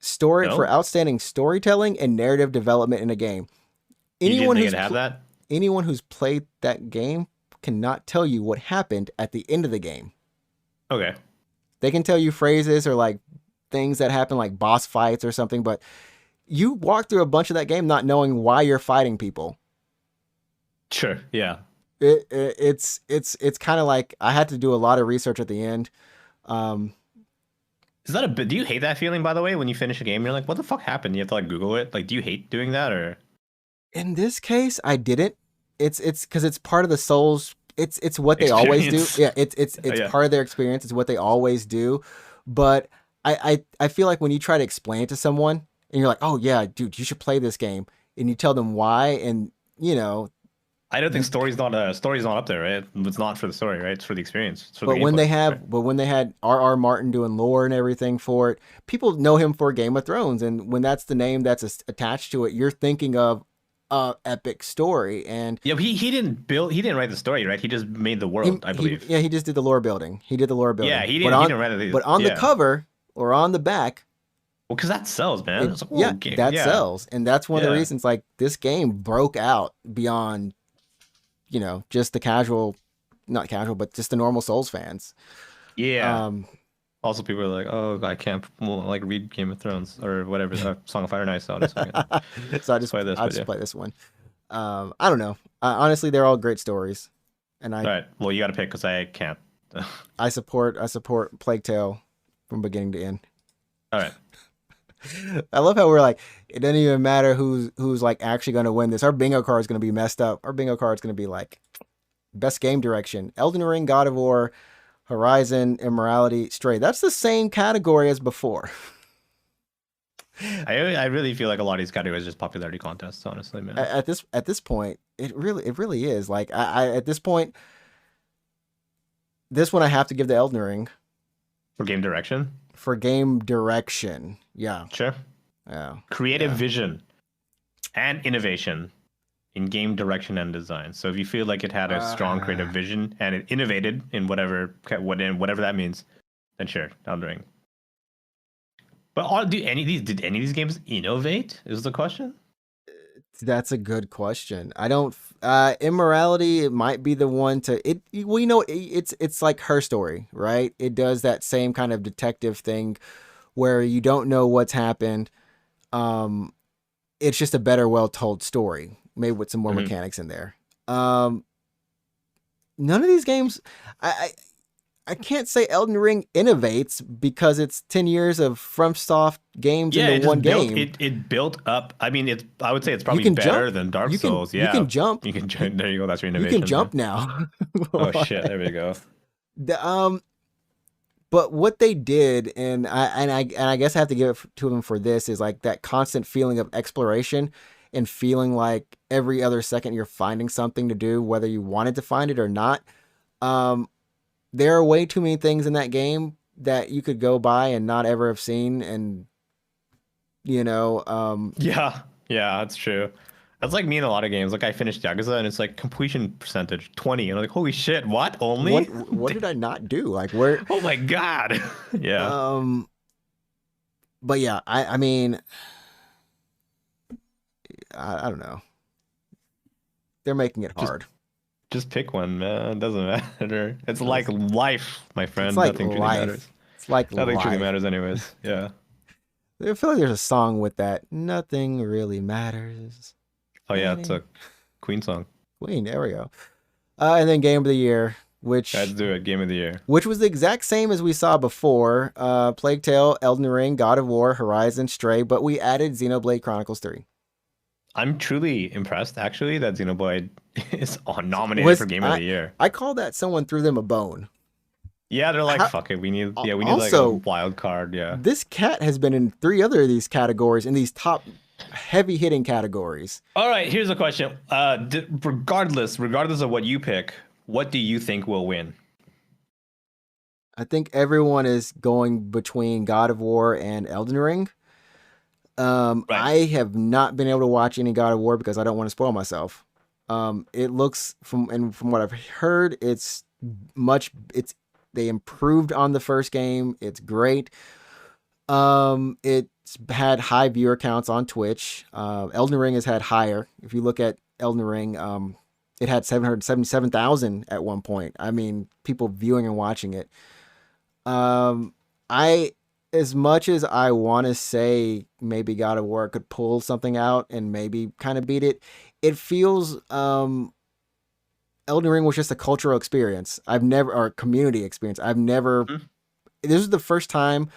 story for No, outstanding storytelling and narrative development in a game. you didn't Anyone think who's it'd have that? anyone who's played that game cannot tell you what happened at the end of the game. Okay, They can tell you phrases or like things that happen, like boss fights or something, but you walk through a bunch of that game not knowing why you're fighting people. sure. Yeah. It's kind of like I had to do a lot of research at the end. Um, Is that a bit? Do you hate that feeling, by the way, when you finish a game? You're like, what the fuck happened? You have to like Google it. Like, do you hate doing that or? in this case, I didn't. It's because it's part of the Souls. It's what they always do. Experience. Yeah, it's Yeah. part of their experience. It's what they always do. But I feel like when you try to explain it to someone and you're like, oh yeah, dude, you should play this game, and you tell them why, and you know, I don't think story's not up there, right? It's not for the story, right? It's for the experience. It's for the but when gameplay, right? when they had R.R. Martin doing lore and everything for it, people know him for Game of Thrones, and when that's the name that's attached to it, you're thinking of a epic story, and Yeah, but he didn't write the story, right? He just made the world, I believe. yeah, he just did the lore building. He did the lore Yeah, building, but he didn't write it. but on the Yeah. cover or on the back, Well, because that sells, man. It's like, yeah, oh, game. that Yeah. sells, and that's one of the Yeah. reasons. Like this game broke out beyond, just the casual, not casual, but just the normal Souls fans. Yeah. Um, Also, people are like, "Oh, I can't like read Game of Thrones or whatever, Song of Fire and Ice." So I just so play this, I but just yeah. play this one. I don't know. Honestly, they're all great stories, and All right. Well, you got to pick because I can't. All I support Plague Tale from beginning to end. right. I love how we're like, it doesn't even matter who's like actually going to win this. Our bingo card is going to be messed up. Our bingo card is going to be like best game direction: Elden Ring, God of War, Horizon, Immorality, Stray. That's the same category as before. I really feel like a lot of these categories are just popularity contests, honestly, man. At this point, it really is. Like I at this point, this one I have to give the Elden Ring For game direction, for game direction. Yeah. sure. Yeah. Creative Yeah. vision and innovation in game direction and design. So if you feel like it had a strong creative Uh, vision and it innovated in whatever that means, then sure, Elden Ring. But did any of these games innovate? Is the question? that's a good question. I don't. Immorality. It might be the one to it. Well, it's like Her Story, right? It does that same kind of detective thing where you don't know what's happened. Um, it's just a better, well told story, maybe with some more Mm-hmm. mechanics in there. Um, none of these games. I can't say Elden Ring innovates because it's 10 years of FromSoft games Yeah, into it one just built game. it. It built up. I mean, I would say it's You probably can jump. better than Dark You can Souls. you Yeah, can jump. you can. You, There you go. That's your you can innovation. Yeah. jump now. Oh shit! There we go. The, but what they did, and I guess I have to give it to them for this, is like that constant feeling of exploration and feeling like every other second you're finding something to do, whether you wanted to find it or not. Um, there are way too many things in that game that you could go by and not ever have seen, and you know, Yeah, yeah, that's true. That's like me in a lot of games. Like I finished Yakuza and it's like completion percentage 20, and I'm like, holy shit, what? Only? what did I not do? Like where? Oh my god. Yeah. Um, but yeah, I mean, I don't know. They're making it Just hard. just pick one, man. It doesn't matter. It's like It's, life, my it's friend. like Nothing truly life. matters. It's like Nothing truly life. matters anyways. Yeah. I feel like there's a song with that. Nothing really matters. Oh yeah, it's Any a Queen song. Queen. There we go. And then Game of the Year, Let's do it. Game of the year. which was the exact same as we saw before. Plague Tale, Elden Ring, God of War, Horizon, Stray, but we added Xenoblade Chronicles 3. I'm truly impressed actually that Xenoblade is nominated for Was Game of the Year. I call that someone threw them a bone. Yeah, they're like, How, fuck it. We need like a also, wild card. Yeah. this cat has been in 3 other of these categories, in these top heavy hitting categories. All right, here's a question. Regardless of what you pick, what do you think will win? I think everyone is going between God of War and Elden Ring. Right. I have not been able to watch any God of War because I don't want to spoil myself. It looks from what I've heard, it's they improved on the first game. It's great. It's had high viewer counts on Twitch. Elden Ring has had higher. If you look at Elden Ring, it had 777,000 at one point. I mean, people viewing and watching it. I as much as I want to say maybe God of War could pull something out and maybe kind of beat it, it feels Elden Ring was just a cultural experience. Or community experience. I've never. Mhm. This is the first time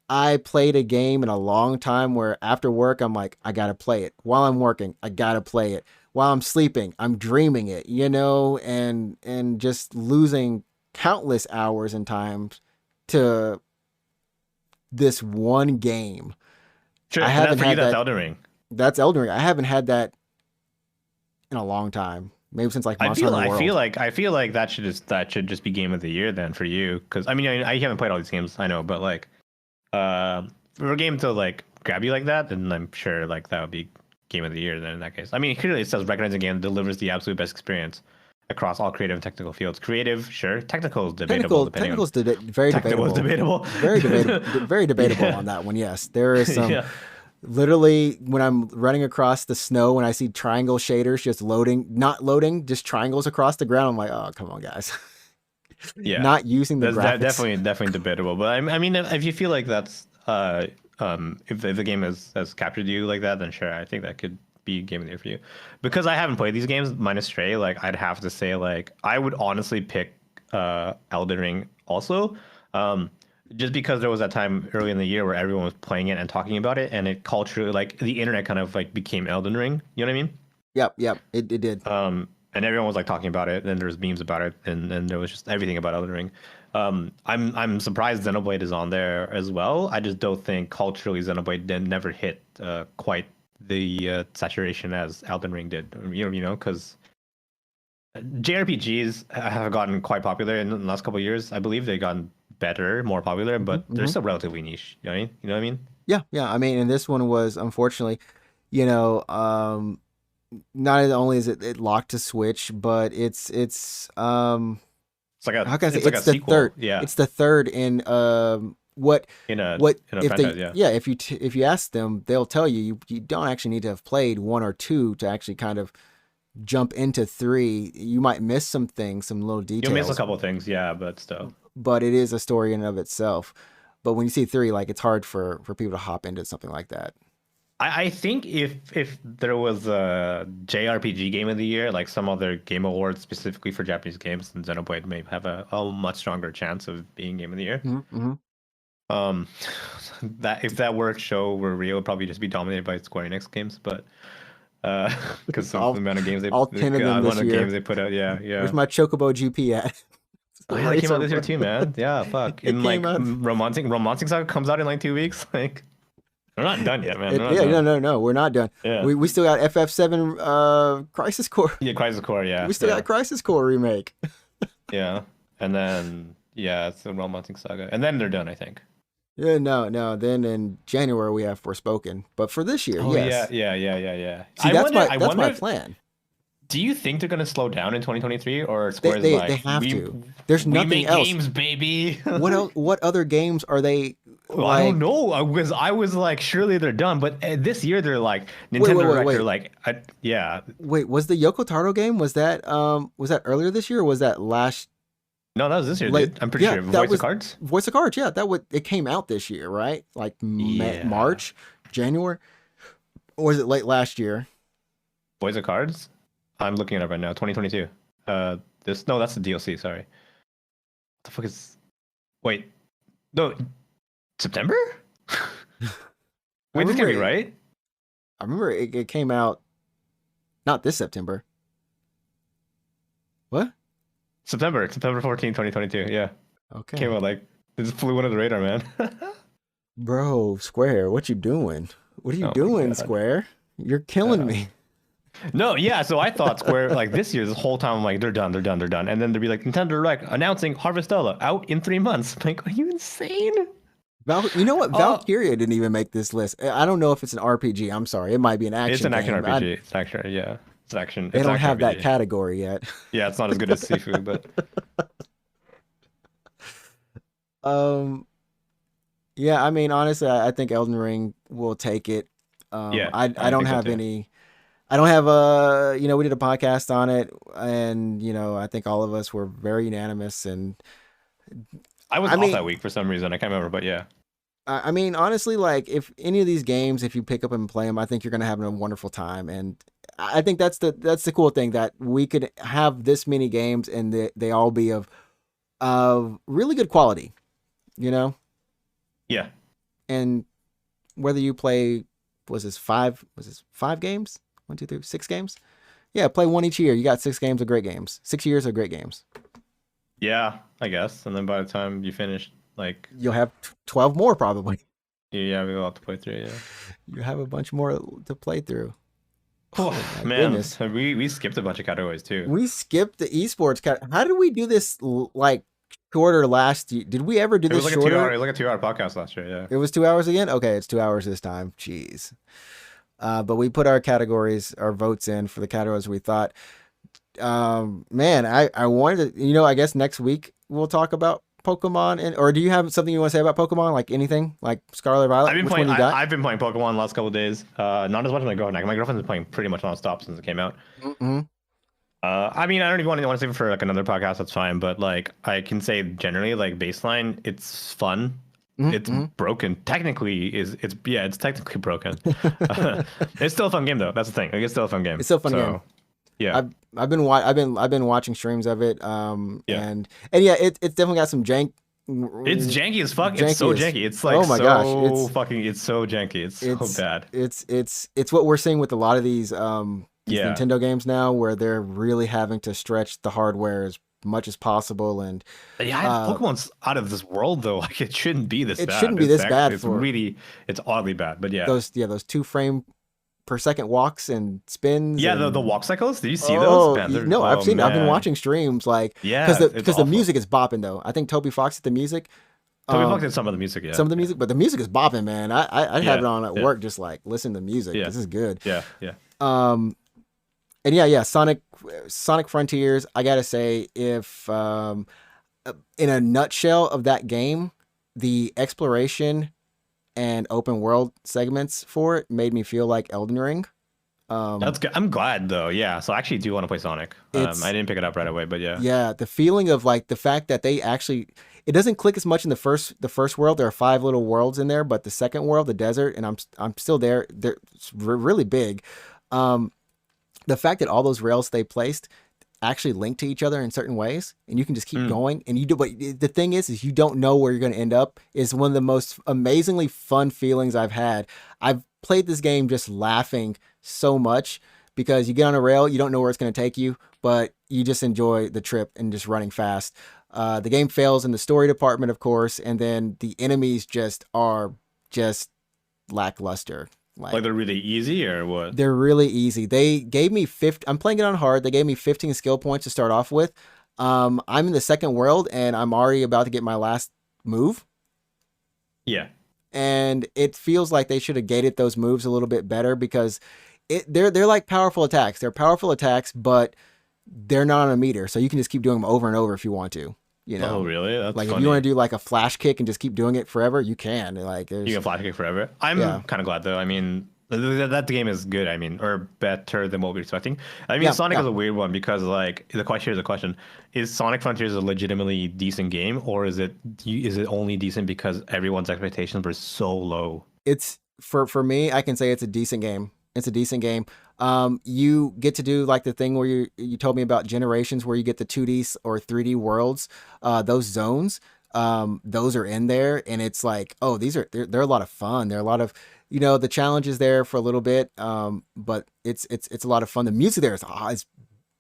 I played a game in a long time where after work I'm like, I gotta play it. While I'm working, I gotta play it. While I'm sleeping, I'm dreaming it. And just losing countless hours and times to this one game. Sure, I and that haven't for you, had that's that. Elden Ring. That's Elden Ring. I haven't had that in a long time. Maybe since like Monster Hunter World. I feel like that should be Game of the Year then for you, because I mean I haven't played all these games, I know, but like for a game to like grab you like that, then I'm sure like that would be Game of the Year then in that case. I mean, clearly it says recognizing game delivers the absolute best experience across all creative and technical fields. Creative, sure. Technical is debatable. Technical's very Technical is debatable. debatable. Very debatable. Very debatable Yeah. on that one. Yes, there is some. Yeah. Literally, when I'm running across the snow and I see triangle shaders just not loading, just triangles across the ground, I'm like, oh, come on, guys. Yeah. Not using the That's graphics. definitely debatable. But I mean, if you feel like that's if the game has captured you like that, then sure, I think that could be Game of the Year for you. Because I haven't played these games minus Stray, like I'd have to say like I would honestly pick Elden Ring also. Just because there was that time early in the year where everyone was playing it and talking about it, and it culturally, like the internet kind of like became Elden Ring. You know what I mean? Yep, it did. And everyone was like talking about it, and there was memes about it, and then there was just everything about Elden Ring. I'm surprised Xenoblade is on there as well. I just don't think culturally Xenoblade never hit quite the saturation as Elden Ring did. Because JRPGs have gotten quite popular in the last couple of years. I believe they've gotten better, more popular, but they're Mhm. still relatively niche. You know what I mean? Yeah, yeah. I mean, and this one was unfortunately, you know, not only is it locked to Switch, but how can I say It's like a it's the sequel. third. Yeah, It's the third in what in a if they franchise. Yeah. yeah if you ask them, they'll tell you you don't actually need to have played one or two to actually kind of jump into three. You might miss some things, some little You'll miss a details, couple things. Yeah, but still. but it is a story in and of itself. But when you see three, like it's hard for people to hop into something like that. I think if there was a JRPG game of the year, like some other game awards specifically for Japanese games, then Xenoblade may have a much stronger chance of being game of the year. Mm-hmm. Um, that if that were show were real, it'd probably just be dominated by Square Enix games, but because of the all amount of games all 10 of them this year. they put out. Yeah, Where's yeah. my Chocobo GP at? Oh The yeah, they came out racer this year bro. too, man. Yeah, fuck. It In came like out. romancing saga comes out in like 2 weeks. Like they're not done yet, man. They're not Yeah, no, done. no, no. We're not done. Yeah. We still got FF7 Crisis Core. Yeah, Crisis Core. Yeah, We still yeah. got Crisis Core remake. Yeah, and then yeah, it's the Realm Hunting Saga, and then they're done, I think. Yeah, no, no. Then in January we have Forspoken. But for this year, Oh yeah, yes. yeah. See, I that's wonder my if plan. do you think they're gonna slow down in 2023, or They Square's they they like have to. There's we nothing make else. games, baby? What else, what other games are they Well, I don't like? know. I was like, surely they're done, but this year they're like Wait, Nintendo wait, wait, Direct. They're wait. like, yeah, Wait, was the Yoko Taro game was that earlier this year or was that last no, that was this year, late? dude. I'm pretty Yeah, sure. that Voice of was Cards. Voice of Cards. Yeah, that would it came out this year, right? Like Yeah, March, January, or was it late last year? Voice of Cards. I'm looking it up right now. 2022. This no, that's the DLC. Sorry. What the fuck is? Wait, no, September? I Wait, this remember can't be right. I remember it came out not this September. What? September 14, 2022. Yeah. Came Okay. out like it just flew under the radar, man. Bro, Square, what you doing? What are you Oh my doing, god. Square? You're killing Uh, me. no, yeah. So I thought Square like this year, this whole time, I'm like, they're done, and then they'd be like, Nintendo Direct announcing Harvestella out in 3 months. I'm like, are you insane? You know what? Oh, Valkyria didn't even make this list. I don't know if it's an RPG. I'm sorry. It might be an it's action an action game. RPG. It's action, yeah. It's action. They It's don't action have that RPG. category yet. Yeah, it's not as good as Seafood, but Um, yeah, I mean, honestly, I think Elden Ring will take it. yeah, I I don't think so have too. any. I don't have we did a podcast on it, and I think all of us were very unanimous. And I was I off mean, that week for some reason. I can't remember, but yeah. I mean, honestly, like if any of these games, if you pick up and play them, I think you're gonna have a wonderful time. And I think that's the cool thing that we could have this many games and they all be of really good quality, you know. Yeah. And whether you play was this 5 games? 1, 2, 3, 6 games? Yeah, play one each year. You got 6 games of great games. 6 years of great games. Yeah, I guess. And then by the time you finish, like, You'll have 12 more probably. yeah, we will have to play through. Yeah. You have a bunch more to play through. Oh Oh my man, goodness. we skipped a bunch of categories too. We skipped the esports How did we do this like shorter last year? Did we ever do It was this like a 2 hour, shorter? it was like a 2 hour podcast last year. Yeah. It was 2 hours again? Okay, it's 2 hours this time. Jeez. But we put our categories, our votes in for the categories we thought. Man, I wanted to, I guess next week we'll talk about Pokemon. Or do you have something you want to say about Pokemon? Like anything? Like Scarlet Violet? Which one you got? I've been playing Pokemon the last couple of days. Not as much as my girlfriend. My girlfriend's been playing pretty much nonstop since it came out. Mm-hmm. I mean, I don't even want to save it for like another podcast. That's fine. But like, I can say generally, like baseline, it's fun. It's Mm-hmm. broken. Technically, it's technically broken. It's still a fun game though. That's the thing. Like, it's still a fun game. It's still a fun game. Yeah. I've been watching streams of it. Yeah. And yeah, it's definitely got some jank. It's janky as fuck. It's Janky so as- janky. It's like oh my so gosh, it's so janky. It's so bad. it's what we're seeing with a lot of these Yeah. Nintendo games now, where they're really having to stretch the hardware as much as possible, and Yeah, Pokemon's out of this world though. Like it shouldn't be this it bad. shouldn't be this Actually, bad it's for really it's oddly bad. But yeah. those 2 frame per second walks and spins. Yeah, and, the walk cycles. Did you see oh those? Man, no, I've been man. watching streams like Yeah, it's because the awful. music is bopping though. I think Toby Fox hit the music. Toby Um, Fox did some of the music, yeah. some of the music, but the music is bopping, man. I'd have Yeah. it on at Yeah. work, just like listen to music. Yeah. This is good. Yeah. Yeah. Um, and yeah, Sonic Frontiers. I gotta say, if in a nutshell of that game, the exploration and open world segments for it made me feel like Elden Ring. That's good. I'm glad though. Yeah. So I actually do want to play Sonic. I It's didn't pick it up right away, but yeah. Yeah, the feeling of like the fact that they actually, it doesn't click as much in the first world. There are 5 little worlds in there, but the second world, the desert, and I'm still there. It's really big. Um, the fact that all those rails they placed actually link to each other in certain ways, and you can just keep Mm. going, and you do. But the thing is you don't know where you're going to end up. Is one of the most amazingly fun feelings I've had. I've played this game just laughing so much because you get on a rail, you don't know where it's going to take you, but you just enjoy the trip and just running fast. The game fails in the story department, of course, and then the enemies just are just lackluster. Like they're really easy or what? They're really easy. They gave me 50. I'm playing it on hard. They gave me 15 skill points to start off with. I'm in the second world and I'm already about to get my last move. Yeah. And it feels like they should have gated those moves a little bit better because they're like powerful attacks. They're powerful attacks, but they're not on a meter, so you can just keep doing them over and over if you want to. You know, Oh, really? That's like funny. if you want to do like a flash kick and just keep doing it forever, you can. Like You can flash kick forever. I'm Yeah. kind of glad though. I mean, that game is good. I mean, or better than what we were expecting. I mean, Yeah, Sonic yeah. is a weird one because like the question is a question: is Sonic Frontiers a legitimately decent game, or is it only decent because everyone's expectations were so low? It's for me, I can say it's a decent game. It's a decent game. You get to do like the thing where you told me about Generations, where you get the 2D or 3D worlds. Those zones, those are in there, and it's like, oh, they're a lot of fun. They're a lot of, the challenges there for a little bit. But it's a lot of fun. The music there is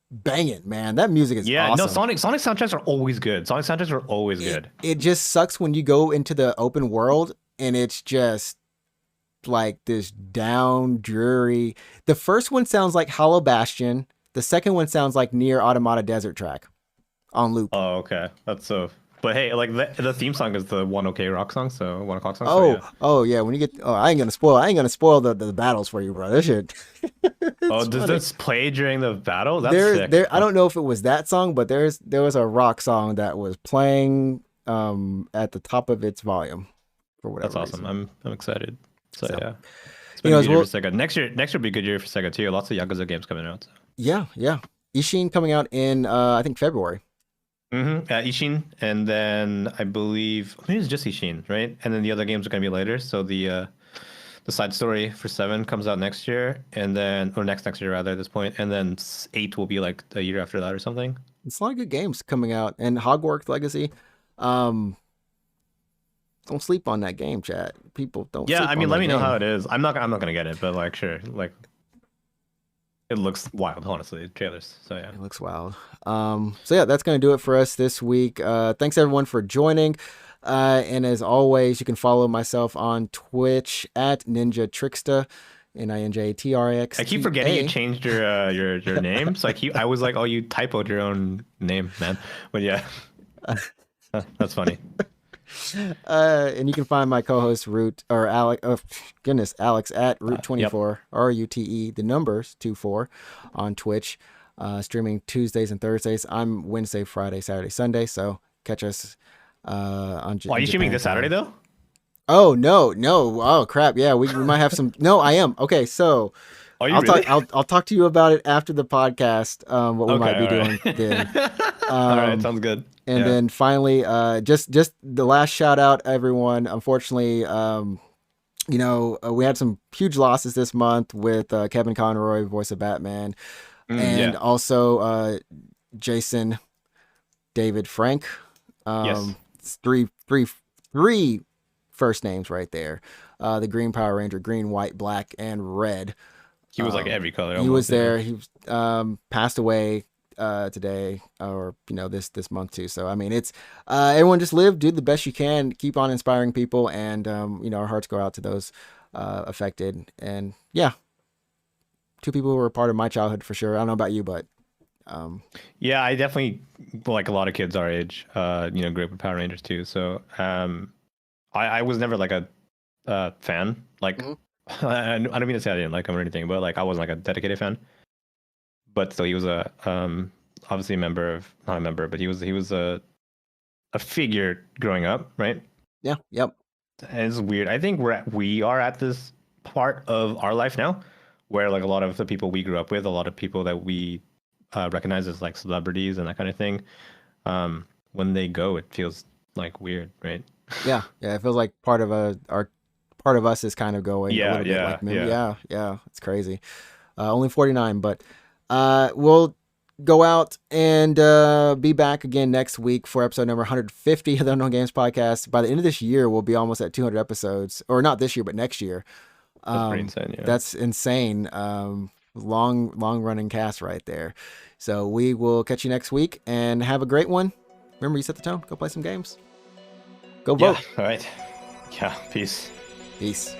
banging, man. That music is Yeah, no, awesome. Sonic soundtracks are always good. Sonic soundtracks are always good. It just sucks when you go into the open world and it's just like this down dreary. The first one sounds like Hollow Bastion. The second one sounds like Near Automata Desert Track on loop. Oh, okay, that's so. But hey, like the theme song is the One OK Rock song, so 1 o'clock song. So yeah. Oh yeah. When you get, I ain't gonna spoil the battles for you, bro. This shit. Oh, It's does funny. this play during the battle? That's sick. I don't know if it was that song, but there was a rock song that was playing at the top of its volume for whatever That's awesome. reason. I'm excited. So So, yeah, it's been a as good year well. for Sega. Next year will be a good year for Sega too. Lots of Yakuza games coming out. Yeah. Ishin coming out in I think February. Ishin, and then I believe maybe it's just Ishin, right? And then the other games are gonna be later. So the side story for 7 comes out next year, and then or next year rather at this point, and then 8 will be like a year after that or something. It's a lot of good games coming out, and Hogwarts Legacy. Um, don't sleep on that game, chat. People don't. Yeah, sleep I on mean, that let me know game. how it is. I'm not gonna get it, but like sure, like it looks wild, honestly. Trailers. So yeah. It looks wild. So yeah, that's gonna do it for us this week. Thanks everyone for joining. And as always, you can follow myself on Twitch at NinjaTrixta, NinjaTrixta. I keep forgetting you changed your name. So I was like, oh, you typoed your own name, man. But yeah, that's funny. And you can find my co-host Root or Alex. Oh, goodness, Alex at Root24 RUTE the numbers 24 on Twitch. Streaming Tuesdays and Thursdays. I'm Wednesday, Friday, Saturday, Sunday. So catch us on. Well, are you streaming this Saturday though? Oh no! Oh crap! Yeah, we might have some. No, I am. Okay, so Are you I'll really? I'll talk to you about it after the podcast. What we might be all doing right. then. All right, sounds good. And Yeah. then finally, just the last shout out, everyone. Unfortunately, we had some huge losses this month with Kevin Conroy, voice of Batman, and Yeah. also Jason David Frank. Yes. It's three first names right there. The Green Power Ranger, green, white, black, and red. He was like every color. He was almost, yeah. there. He passed away today, or this month too. So I mean, it's everyone just live, do the best you can, keep on inspiring people, and our hearts go out to those affected. And yeah, two people who were a part of my childhood for sure. I don't know about you, but Yeah, I definitely like a lot of kids our age. Grew up with Power Rangers too. So I was never like a fan. Like Mhm. I don't mean to say I didn't like him or anything, but like I wasn't like a dedicated fan. But still, he was a obviously a member of not a member, but he was a figure growing up, right? Yeah. Yep. And it's weird. I think we are at this part of our life now, where like a lot of the people we grew up with, a lot of people that we recognize as like celebrities and that kind of thing, when they go, it feels like weird, right? Yeah. Yeah. It feels like our part of us is kind of going a Yeah, little bit yeah, like me. yeah. Yeah. Yeah. It's crazy. Only 49, but we'll go out and be back again next week for episode number 150 of the Unknown Games podcast. By the end of this year, we'll be almost at 200 episodes, or not this year, but next year. That's pretty insane. Yeah. That's insane. Long running cast right there. So we will catch you next week and have a great one. Remember, you set the tone. Go play some games. Go Yeah. vote. All right. Yeah. Peace. Peace.